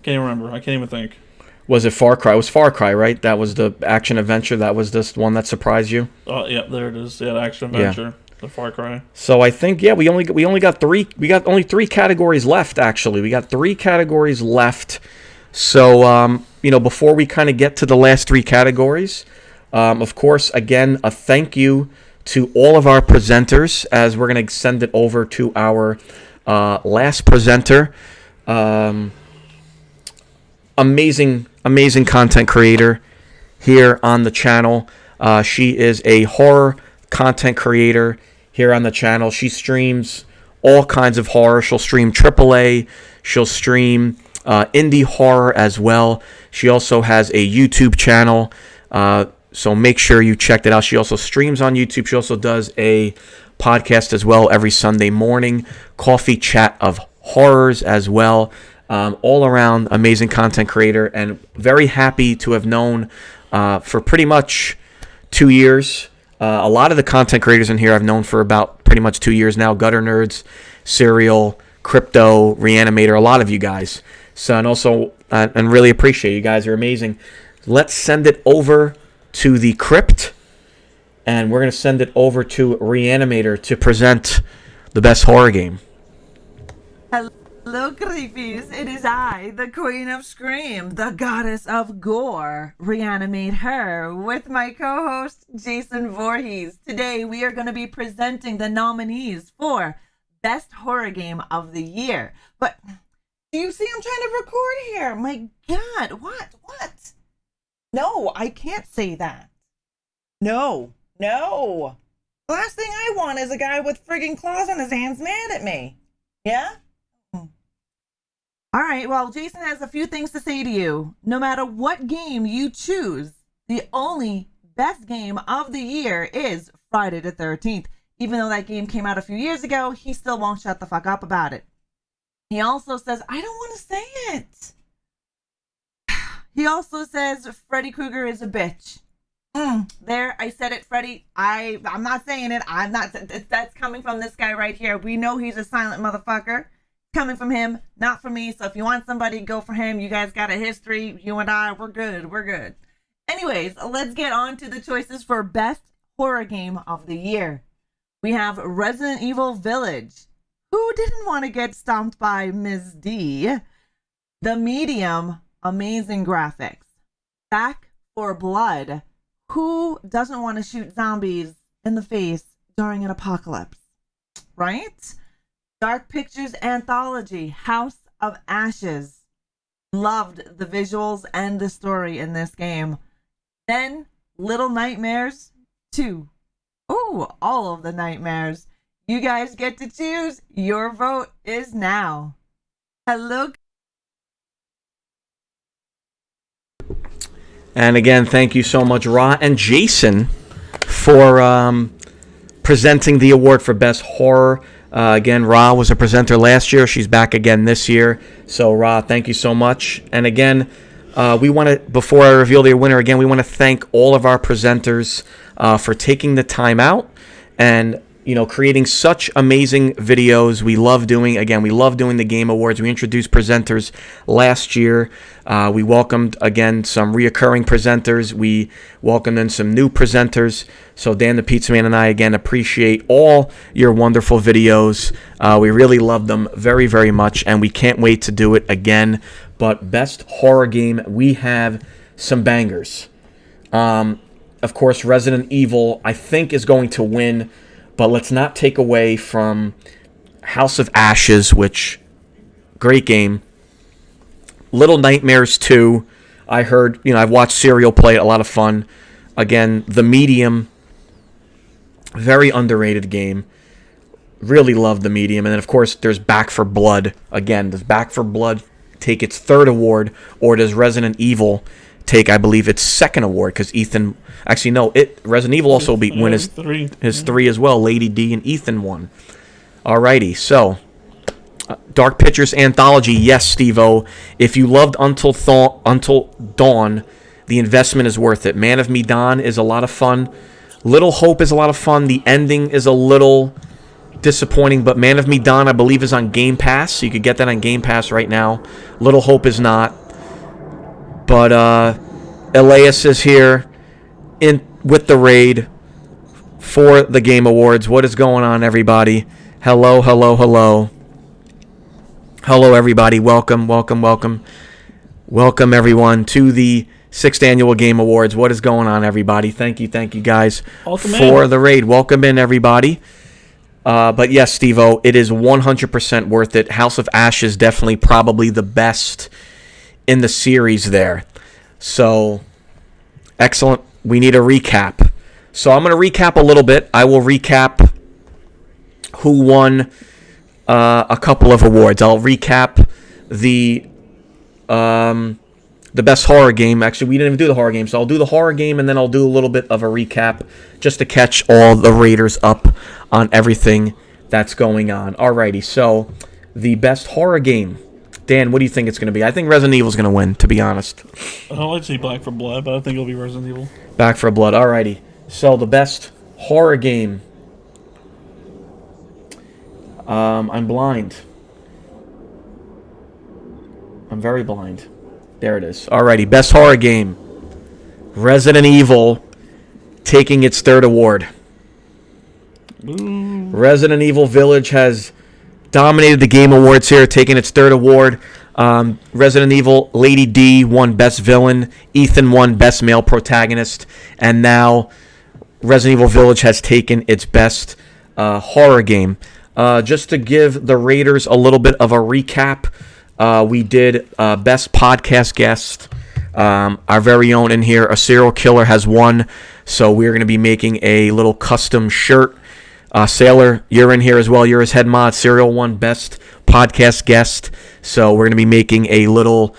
Can't even remember. I can't even think. Was it Far Cry? It was Far Cry, right? That was the action adventure. That was this one that surprised you. Yeah, there it is. Yeah, the action adventure, the Far Cry. So I think we only got three. We got only 3 categories left. Actually, we got 3 categories left. So before we kind of get to the last 3 categories, of course, again, a thank you to all of our presenters, as we're going to send it over to our last presenter. Amazing content creator here on the channel. She is a horror content creator here on the channel. She streams all kinds of horror. She'll stream AAA. She'll stream indie horror as well. She also has a YouTube channel. So make sure you check that out. She also streams on YouTube. She also does a podcast as well every Sunday morning. Coffee Chat of Horrors as well. All around amazing content creator, and very happy to have known for pretty much 2 years. A lot of the content creators in here I've known for about pretty much 2 years now. Gutter Nerds, Serial, Crypto, Reanimator, a lot of you guys. So, and also, and really appreciate you guys are amazing. Let's send it over to the crypt, and we're going to send it over to Reanimator to present the best horror game. Hello, creepies. It is I, the Queen of Scream, the Goddess of Gore. Reanimate her with my co-host, Jason Voorhees. Today, we are going to be presenting the nominees for Best Horror Game of the Year. But, do you see I'm trying to record here? My God, what? No, I can't say that. No. The last thing I want is a guy with friggin' claws on his hands mad at me. Yeah? All right, well, Jason has a few things to say to you. No matter what game you choose, the only best game of the year is Friday the 13th. Even though that game came out a few years ago, he still won't shut the fuck up about it. He also says, I don't want to say it. He also says Freddy Krueger is a bitch. There, I said it, Freddy. I'm not saying it. That's coming from this guy right here. We know he's a silent motherfucker. Coming from him, not from me. So if you want somebody, go for him. You guys got a history. You and I, we're good. Anyways, let's get on to the choices for Best Horror Game of the Year. We have Resident Evil Village. Who didn't want to get stomped by Ms. D? The Medium, amazing graphics. Back for Blood. Who doesn't want to shoot zombies in the face during an apocalypse? Right? Dark Pictures Anthology, House of Ashes. Loved the visuals and the story in this game. Then, Little Nightmares 2. Ooh, all of the nightmares. You guys get to choose. Your vote is now. Hello. And again, thank you so much, Ra and Jason, for presenting the award for Best Horror. Again, Ra was a presenter last year. She's back again this year. So, Ra, thank you so much. And again, we want to, before I reveal the winner, again, we want to thank all of our presenters for taking the time out and, creating such amazing videos. We love doing the Game Awards. We introduced presenters last year. We welcomed, again, some reoccurring presenters. We welcomed in some new presenters. So Dan the Pizza Man and I, again, appreciate all your wonderful videos. We really love them very, very much, and we can't wait to do it again. But Best Horror Game, we have some bangers. Of course, Resident Evil, I think, is going to win. But let's not take away from House of Ashes, which, great game. Little Nightmares 2, I heard, I've watched Serial play it, a lot of fun. Again, The Medium, very underrated game. Really love The Medium. And then, of course, there's Back for Blood. Again, does Back for Blood take its third award, or does Resident Evil take, I believe, its second award? Because Ethan... Actually, no. Resident Evil also win his three as well. Lady D and Ethan won. Alrighty, so Dark Pictures Anthology. Yes, Steve-O. If you loved Until Dawn, the investment is worth it. Man of Medan is a lot of fun. Little Hope is a lot of fun. The ending is a little disappointing, but Man of Medan, I believe, is on Game Pass, so you could get that on Game Pass right now. Little Hope is not. But Elias is here with the raid for the Game Awards. What is going on, everybody? Hello, everybody. Welcome, everyone, to the 6th Annual Game Awards. What is going on, everybody? Thank you, guys, for the raid. Welcome in, everybody. But yes, Steve-O, it is 100% worth it. House of Ashes, definitely probably the best in the series there. So, excellent. We need a recap. So I'm going to recap a little bit. I will recap who won a couple of awards. I'll recap the best horror game. Actually, we didn't even do the horror game, so I'll do the horror game, and then I'll do a little bit of a recap just to catch all the raters up on everything that's going on. Alrighty, so the best horror game. Dan, what do you think it's going to be? I think Resident Evil is going to win, to be honest. I like to say Back for Blood, but I think it'll be Resident Evil. Back for Blood. Alrighty. So the best horror game. I'm blind. I'm very blind. There it is. Alrighty, best horror game. Resident Evil taking its third award. Resident Evil Village has dominated the Game Awards here, taking its third award. Resident Evil Lady D won Best Villain. Ethan won Best Male Protagonist. And now Resident Evil Village has taken its Best Horror Game. Just to give the raters a little bit of a recap, we did Best Podcast Guest. Our very own in here, a serial killer, has won. So we're going to be making a little custom shirt. Sailor, you're in here as well. You're his head mod. Serial won Best Podcast Guest. So we're going to be making a little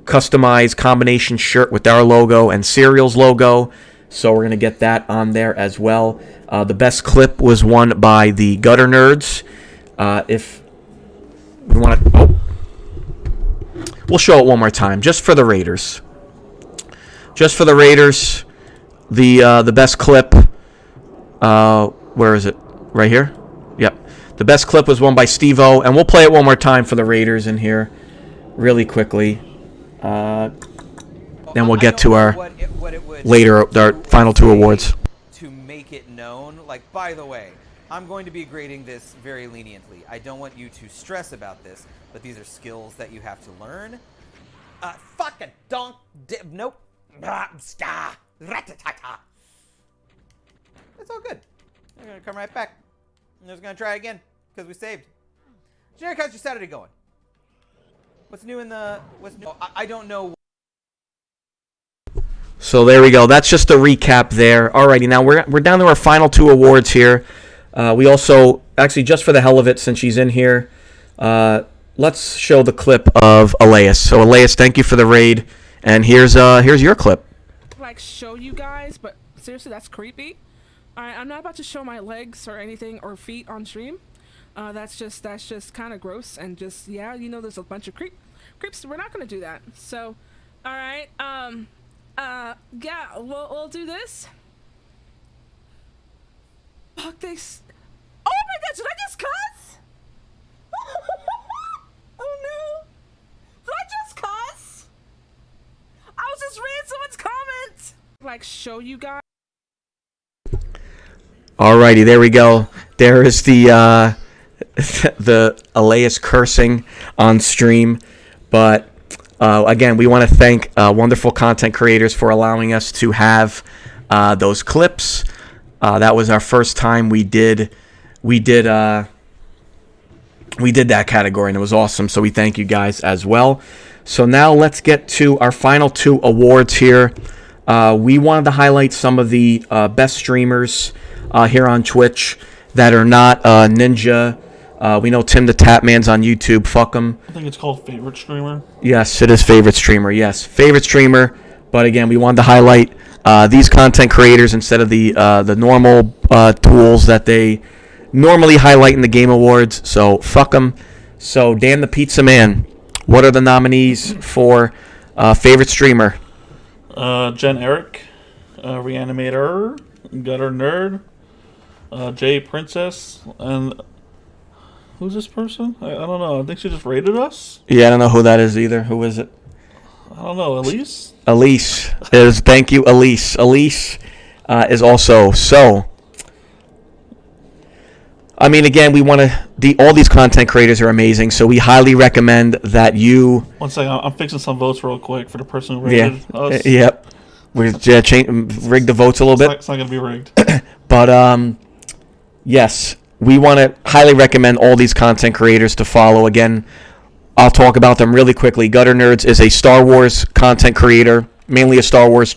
customized combination shirt with our logo and Serial's logo. So we're going to get that on there as well. The best clip was won by the Gutter Nerds. If we want to... we'll show it one more time, just for the Raiders. Just for the Raiders, the best clip... where is it? Right here? Yep. The best clip was won by Steve-O, and we'll play it one more time for the Raiders in here really quickly. Then we'll get to our our final two awards. To make it known, like, by the way, I'm going to be grading this very leniently. I don't want you to stress about this, but these are skills that you have to learn. Fucking donk. Nope. It's all good. I'm going to come right back. I'm just going to try again, because we saved. Generic, how's your Saturday going? What's new in the... What's new? I don't know. So there we go. That's just a recap there. Alrighty, now we're down to our final two awards here. We also... Actually, just for the hell of it, since she's in here, let's show the clip of Elias. So, Elias, thank you for the raid. And here's your clip. Like, show you guys, but seriously, that's creepy. I'm not about to show my legs or anything or feet on stream. That's just kind of gross and just, yeah, you know, there's a bunch of creeps. We're not gonna do that. So, all right, yeah, we'll do this. Fuck this. Oh my God, did I just cuss? Oh no, did I just cuss? I was just reading someone's comment. Like, show you guys. Alrighty, there we go. There is the Elias cursing on stream. But again, we want to thank wonderful content creators for allowing us to have those clips. That was our first time we did that category, and it was awesome. So we thank you guys as well. So now let's get to our final two awards here. We wanted to highlight some of the best streamers here on Twitch that are not Ninja. We know Tim the Tapman's on YouTube. Fuck him. I think it's called Favorite Streamer. Yes, it is Favorite Streamer. Yes, Favorite Streamer. But again, we wanted to highlight these content creators instead of the normal tools that they normally highlight in the Game Awards. So fuck them. So Dan the Pizza Man, what are the nominees for Favorite Streamer? Jen Eric, Reanimator, Gutter Nerd, Jay Princess, and who's this person? I don't know. I think she just rated us. Yeah, I don't know who that is either. Who is it? I don't know. Elise? Elise is. Thank you, Elise. Elise is also. So, I mean, again, we want to. All these content creators are amazing, so we highly recommend that you. One second, I'm fixing some votes real quick for the person who rated us. Yep. We rigged the votes a little bit. It's not going to be rigged. But yes, we want to highly recommend all these content creators to follow. Again, I'll talk about them really quickly. Gutter Nerds is a Star Wars content creator, mainly a Star Wars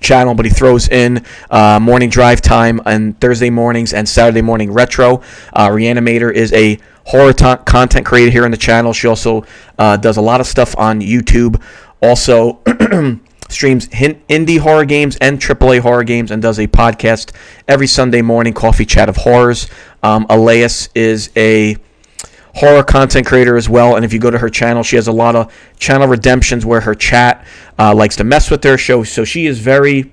channel, but he throws in morning drive time on Thursday mornings and Saturday morning retro. Reanimator is a horror content creator here on the channel. She also does a lot of stuff on YouTube. Also streams indie horror games and AAA horror games and does a podcast every Sunday morning, Coffee Chat of Horrors. Elias is a horror content creator as well, and if you go to her channel, she has a lot of channel redemptions where her chat likes to mess with her show, so she is very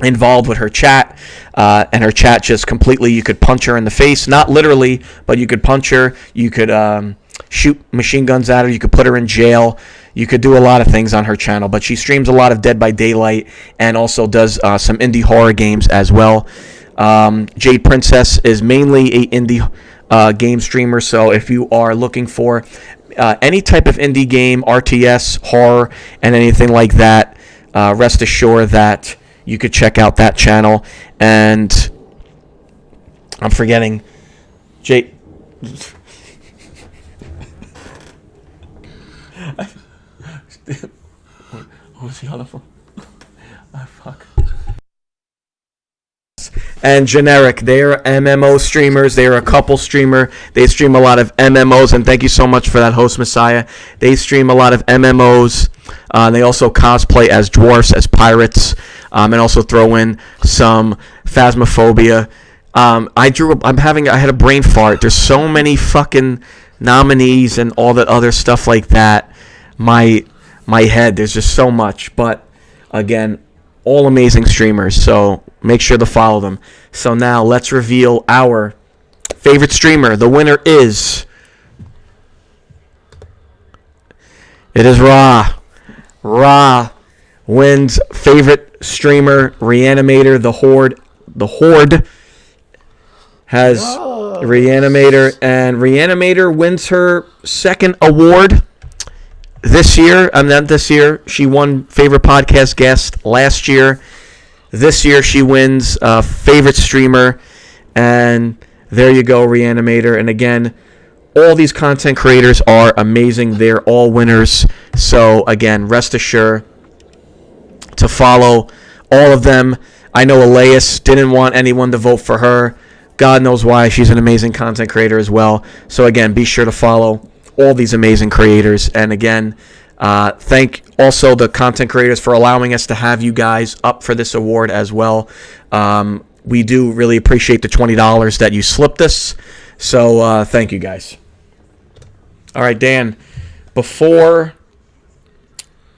involved with her chat, and her chat just completely, you could punch her in the face, not literally, but you could punch her, you could shoot machine guns at her. You could put her in jail. You could do a lot of things on her channel, but she streams a lot of Dead by Daylight and also does some indie horror games as well. Jade Princess is mainly a indie game streamer, so if you are looking for any type of indie game, RTS, horror, and anything like that, rest assured that you could check out that channel. And I'm forgetting Jade. What was the other one? Oh, fuck. And Generic, they're MMO streamers. They're a couple streamer. They stream a lot of MMOs, and thank you so much for that, Host Messiah. They stream a lot of MMOs. They also cosplay as dwarfs, as pirates, and also throw in some Phasmophobia. I had a brain fart. There's so many fucking nominees and all that other stuff like that. My head, there's just so much. But again, all amazing streamers, so make sure to follow them. So now let's reveal our favorite streamer. The winner is... It is Ra. Ra wins favorite streamer, Reanimator, the Horde. The Horde has Reanimator, and Reanimator wins her second award this year. Not this year. She won favorite podcast guest last year. This year she wins favorite streamer, and there you go, Reanimator. And again, all these content creators are amazing. They're all winners. So again, rest assured to follow all of them. I know Elias didn't want anyone to vote for her. God knows why. She's an amazing content creator as well. So again, be sure to follow all these amazing creators. And again, thank also the content creators for allowing us to have you guys up for this award as well. We do really appreciate the $20 that you slipped us. So thank you guys. All right, Dan, before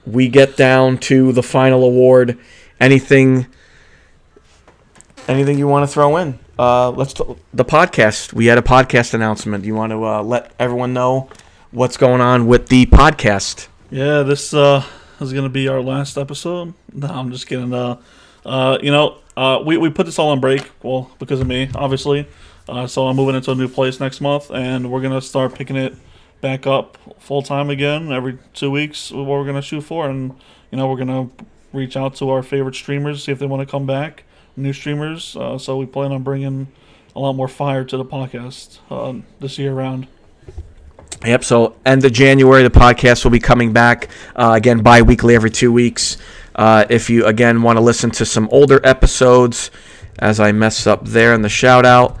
we get down to the final award, anything you want to throw in? The podcast. We had a podcast announcement. You want to let everyone know what's going on with the podcast? Yeah, this is going to be our last episode. No, I'm just kidding. We put this all on break, well, because of me, obviously. So I'm moving into a new place next month, and we're going to start picking it back up full-time again every 2 weeks, what we're going to shoot for. And, we're going to reach out to our favorite streamers, see if they want to come back, new streamers. So we plan on bringing a lot more fire to the podcast this year round. Yep, so end of January, the podcast will be coming back, again, bi-weekly every 2 weeks. If you, again, want to listen to some older episodes, as I mess up there in the shout-out,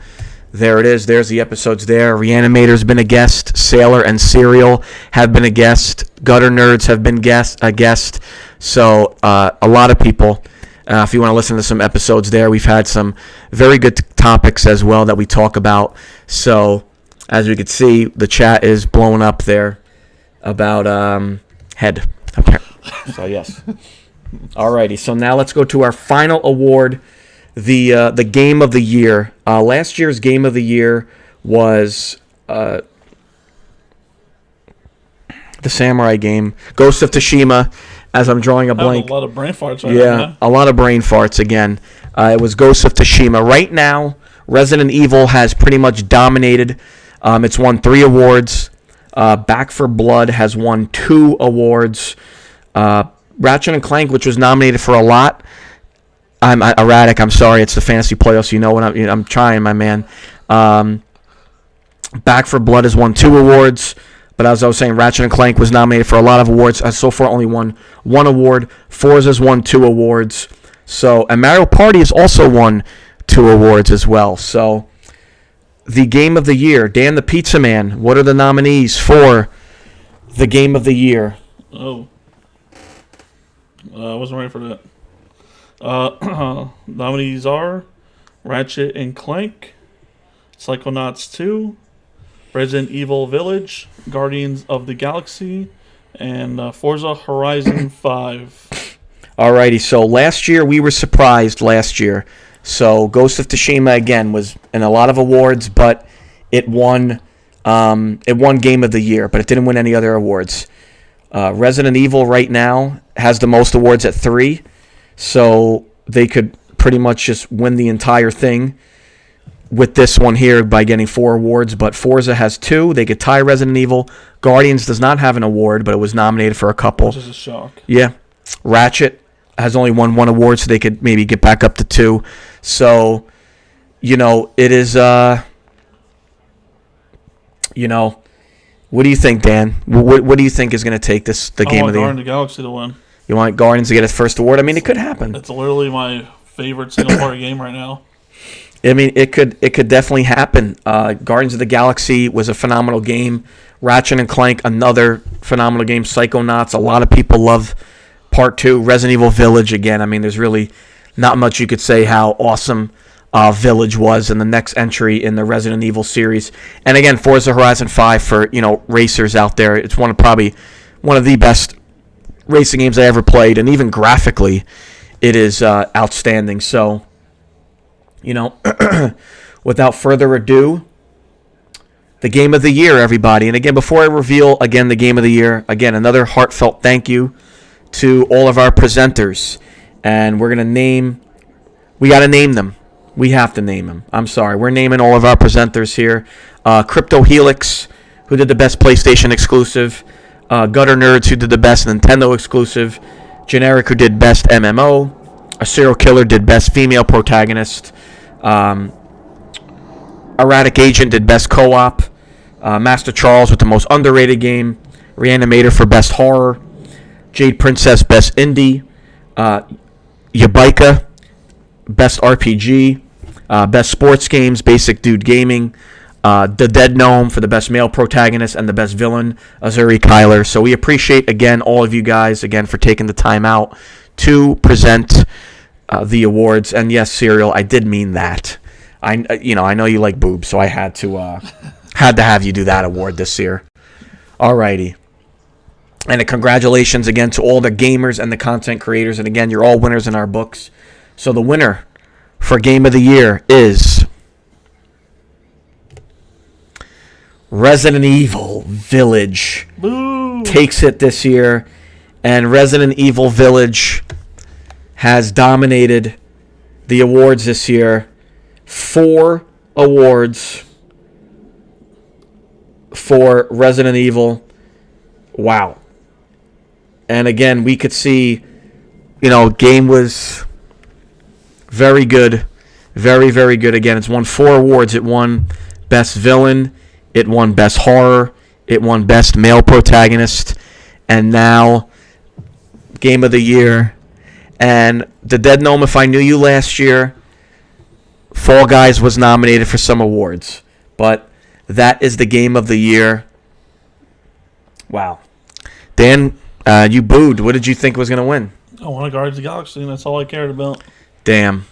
there it is. There's the episodes there. Reanimator's been a guest. Sailor and Serial have been a guest. Gutter Nerds have been a guest. So a lot of people, if you want to listen to some episodes there, we've had some very good topics as well that we talk about. So as we can see, the chat is blowing up there about head. So yes. Alrighty, so now let's go to our final award, the game of the year. Last year's game of the year was the samurai game, Ghost of Tsushima. As I'm drawing a blank. A lot of brain farts right now. Yeah, a lot of brain farts again. It was Ghost of Tsushima. Right now, Resident Evil has pretty much dominated. It's won 3 awards. Back 4 Blood has won 2 awards. Ratchet and Clank, which was nominated for a lot. I'm erratic. I'm sorry. It's the fantasy playoffs. You know what I'm trying, my man. Back 4 Blood has won 2 awards. But as I was saying, Ratchet and Clank was nominated for a lot of awards. So far, only won 1 award. Forza's won 2 awards. And Mario Party has also won 2 awards as well. So, the game of the year, Dan the Pizza Man. What are the nominees for the game of the year? Oh, I wasn't ready for that. Nominees are Ratchet and Clank, Psychonauts 2, Resident Evil Village, Guardians of the Galaxy, and Forza Horizon 5. Alrighty, so last year we were surprised last year. So Ghost of Tsushima, again, was in a lot of awards, but it won It won Game of the Year, but it didn't win any other awards. Resident Evil right now has the most awards at 3, so they could pretty much just win the entire thing with this one here by getting 4 awards, but Forza has 2. They could tie Resident Evil. Guardians does not have an award, but it was nominated for a couple. Which is a shock. Yeah. Ratchet has only won 1 award, so they could maybe get back up to 2. So, it is, what do you think, Dan? What do you think is going to take the game of the year? I want Guardians of the Galaxy to win. You want Guardians to get its first award? I mean, it could happen. It's literally my favorite single-player game right now. I mean, it could definitely happen. Guardians of the Galaxy was a phenomenal game. Ratchet and Clank, another phenomenal game. Psychonauts, a lot of people love Part 2. Resident Evil Village, again. I mean, there's really not much you could say how awesome Village was in the next entry in the Resident Evil series. And again, Forza Horizon 5 for, racers out there. It's probably one of the best racing games I ever played. And even graphically, it is outstanding. So, without further ado, the game of the year, everybody. And again, before I reveal again the game of the year, again, another heartfelt thank you to all of our presenters. And we're going to we got to name them. We have to name them. I'm sorry. We're naming all of our presenters here. Crypto Helix, who did the best PlayStation exclusive. Gutter Nerds, who did the best Nintendo exclusive. Generic, who did best MMO. A Serial Killer did best female protagonist. Erratic Agent did best co-op. Master Charles with the most underrated game. Reanimator for best horror. Jade Princess best indie. Yabaika best RPG. Best sports games. Basic Dude Gaming. The Dead Gnome for the best male protagonist and the best villain, Azuri Kyler. So we appreciate, again, all of you guys, again, for taking the time out to present the awards. And yes, Serial, I did mean that. I know you like boobs, so I had to have you do that award this year. Alrighty. And a congratulations again to all the gamers and the content creators. And again, you're all winners in our books. So the winner for Game of the Year is Resident Evil Village. Boo. Takes it this year. And Resident Evil Village has dominated the awards this year. 4 awards for Resident Evil. Wow. And again, we could see, game was very good. Very, very good. Again, it's won 4 awards. It won Best Villain. It won Best Horror. It won Best Male Protagonist. And now, Game of the Year. And The Dead Gnome, if I knew you last year, Fall Guys was nominated for some awards. But that is the Game of the Year. Wow. Dan, you booed. What did you think was going to win? I want to Guardians of the Galaxy, and that's all I cared about. Damn.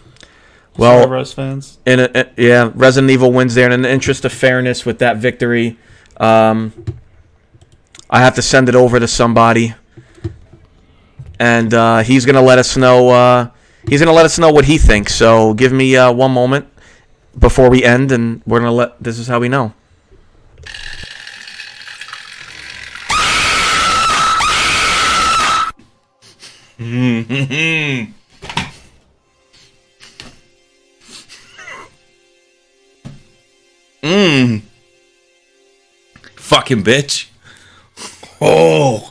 Well, sorry, Res fans. Resident Evil wins there. And in the interest of fairness with that victory, I have to send it over to somebody. And he's going to let us know. He's going to let us know what he thinks. So give me one moment before we end, and we're going to let. This is how we know. Fucking bitch. Oh.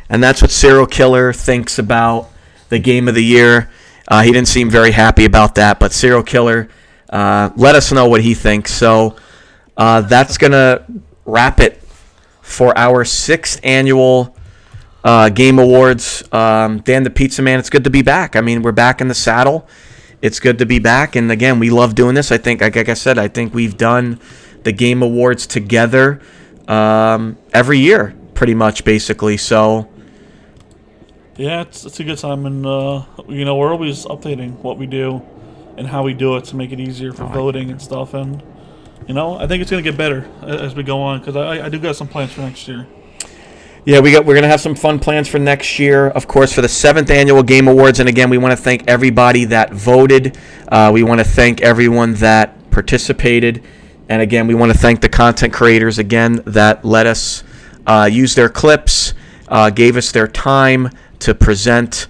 And that's what Serial Killer thinks about the Game of the Year. He didn't seem very happy about that, but Serial Killer let us know what he thinks. So that's going to wrap it for our 6th annual Game Awards. Dan the Pizza Man, it's good to be back. I mean, we're back in the saddle. It's good to be back. And again, we love doing this. I think, like I said, I think we've done the Game Awards together every year, pretty much, basically. So yeah, it's a good time, and we're always updating what we do and how we do it to make it easier for voting and stuff. And I think it's gonna get better as we go on, because I do got some plans for next year. Yeah, we're gonna have some fun plans for next year, of course, for the 7th annual Game Awards. And again, we want to thank everybody that voted. We want to thank everyone that participated. And again, we want to thank the content creators again that let us use their clips, gave us their time to present.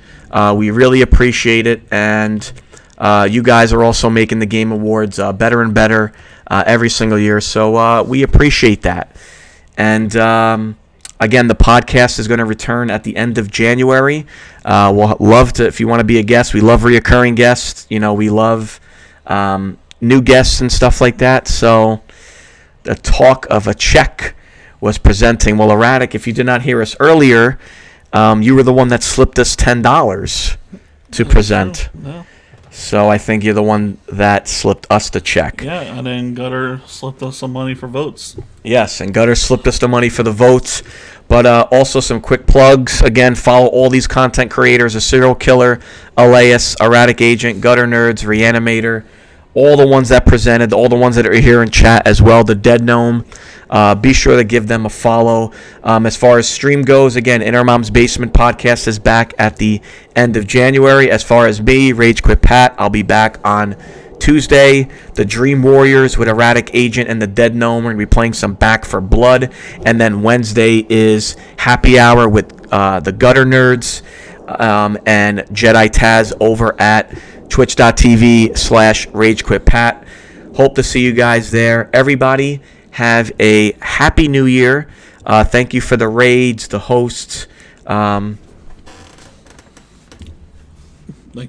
We really appreciate it. And you guys are also making the Game Awards better and better every single year. So we appreciate that. And again, the podcast is going to return at the end of January. We'll love to, if you want to be a guest, we love reoccurring guests. You know, we love new guests and stuff like that. So the talk of a check was presenting. Well, Erratic, if you did not hear us earlier, you were the one that slipped us $10 to present. Yeah. So I think you're the one that slipped us the check. Yeah, and then Gutter slipped us some money for votes. Yes, and Gutter slipped us the money for the votes. But also some quick plugs. Again, follow all these content creators: A Serial Killer, Elias, Erratic Agent, Gutter Nerds, Reanimator, all the ones that presented, all the ones that are here in chat as well, the Dead Gnome. Be sure to give them a follow. As far as stream goes, again, In Our Mom's Basement podcast is back at the end of January. As far as me, Rage Quit Pat, I'll be back on Tuesday. The Dream Warriors with Erratic Agent and the Dead Gnome. We're going to be playing some Back for Blood. And then Wednesday is Happy Hour with the Gutter Nerds and Jedi Taz over at twitch.tv/RageQuitPat. Hope to see you guys there. Everybody, have a happy new year. Thank you for the raids, the hosts. Thank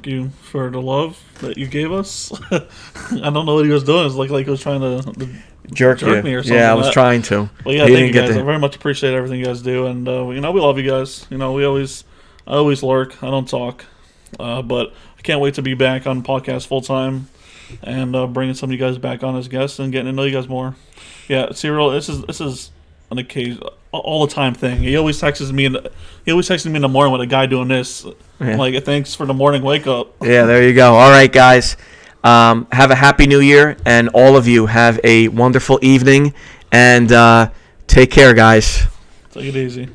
you for the love that you gave us. I don't know what he was doing. It's like he was trying to jerk me or something. Yeah, I was trying to. But yeah, thank you guys. I very much appreciate everything you guys do, and we love you guys. I always lurk. I don't talk, but I can't wait to be back on podcast full time and bringing some of you guys back on as guests and getting to know you guys more. Yeah, Cyril, this is an occasion, all the time thing. He always texts me in the morning with a guy doing this. Yeah. Like, thanks for the morning wake up. Yeah, there you go. All right, guys. Have a happy new year, and all of you have a wonderful evening, and take care, guys. Take it easy.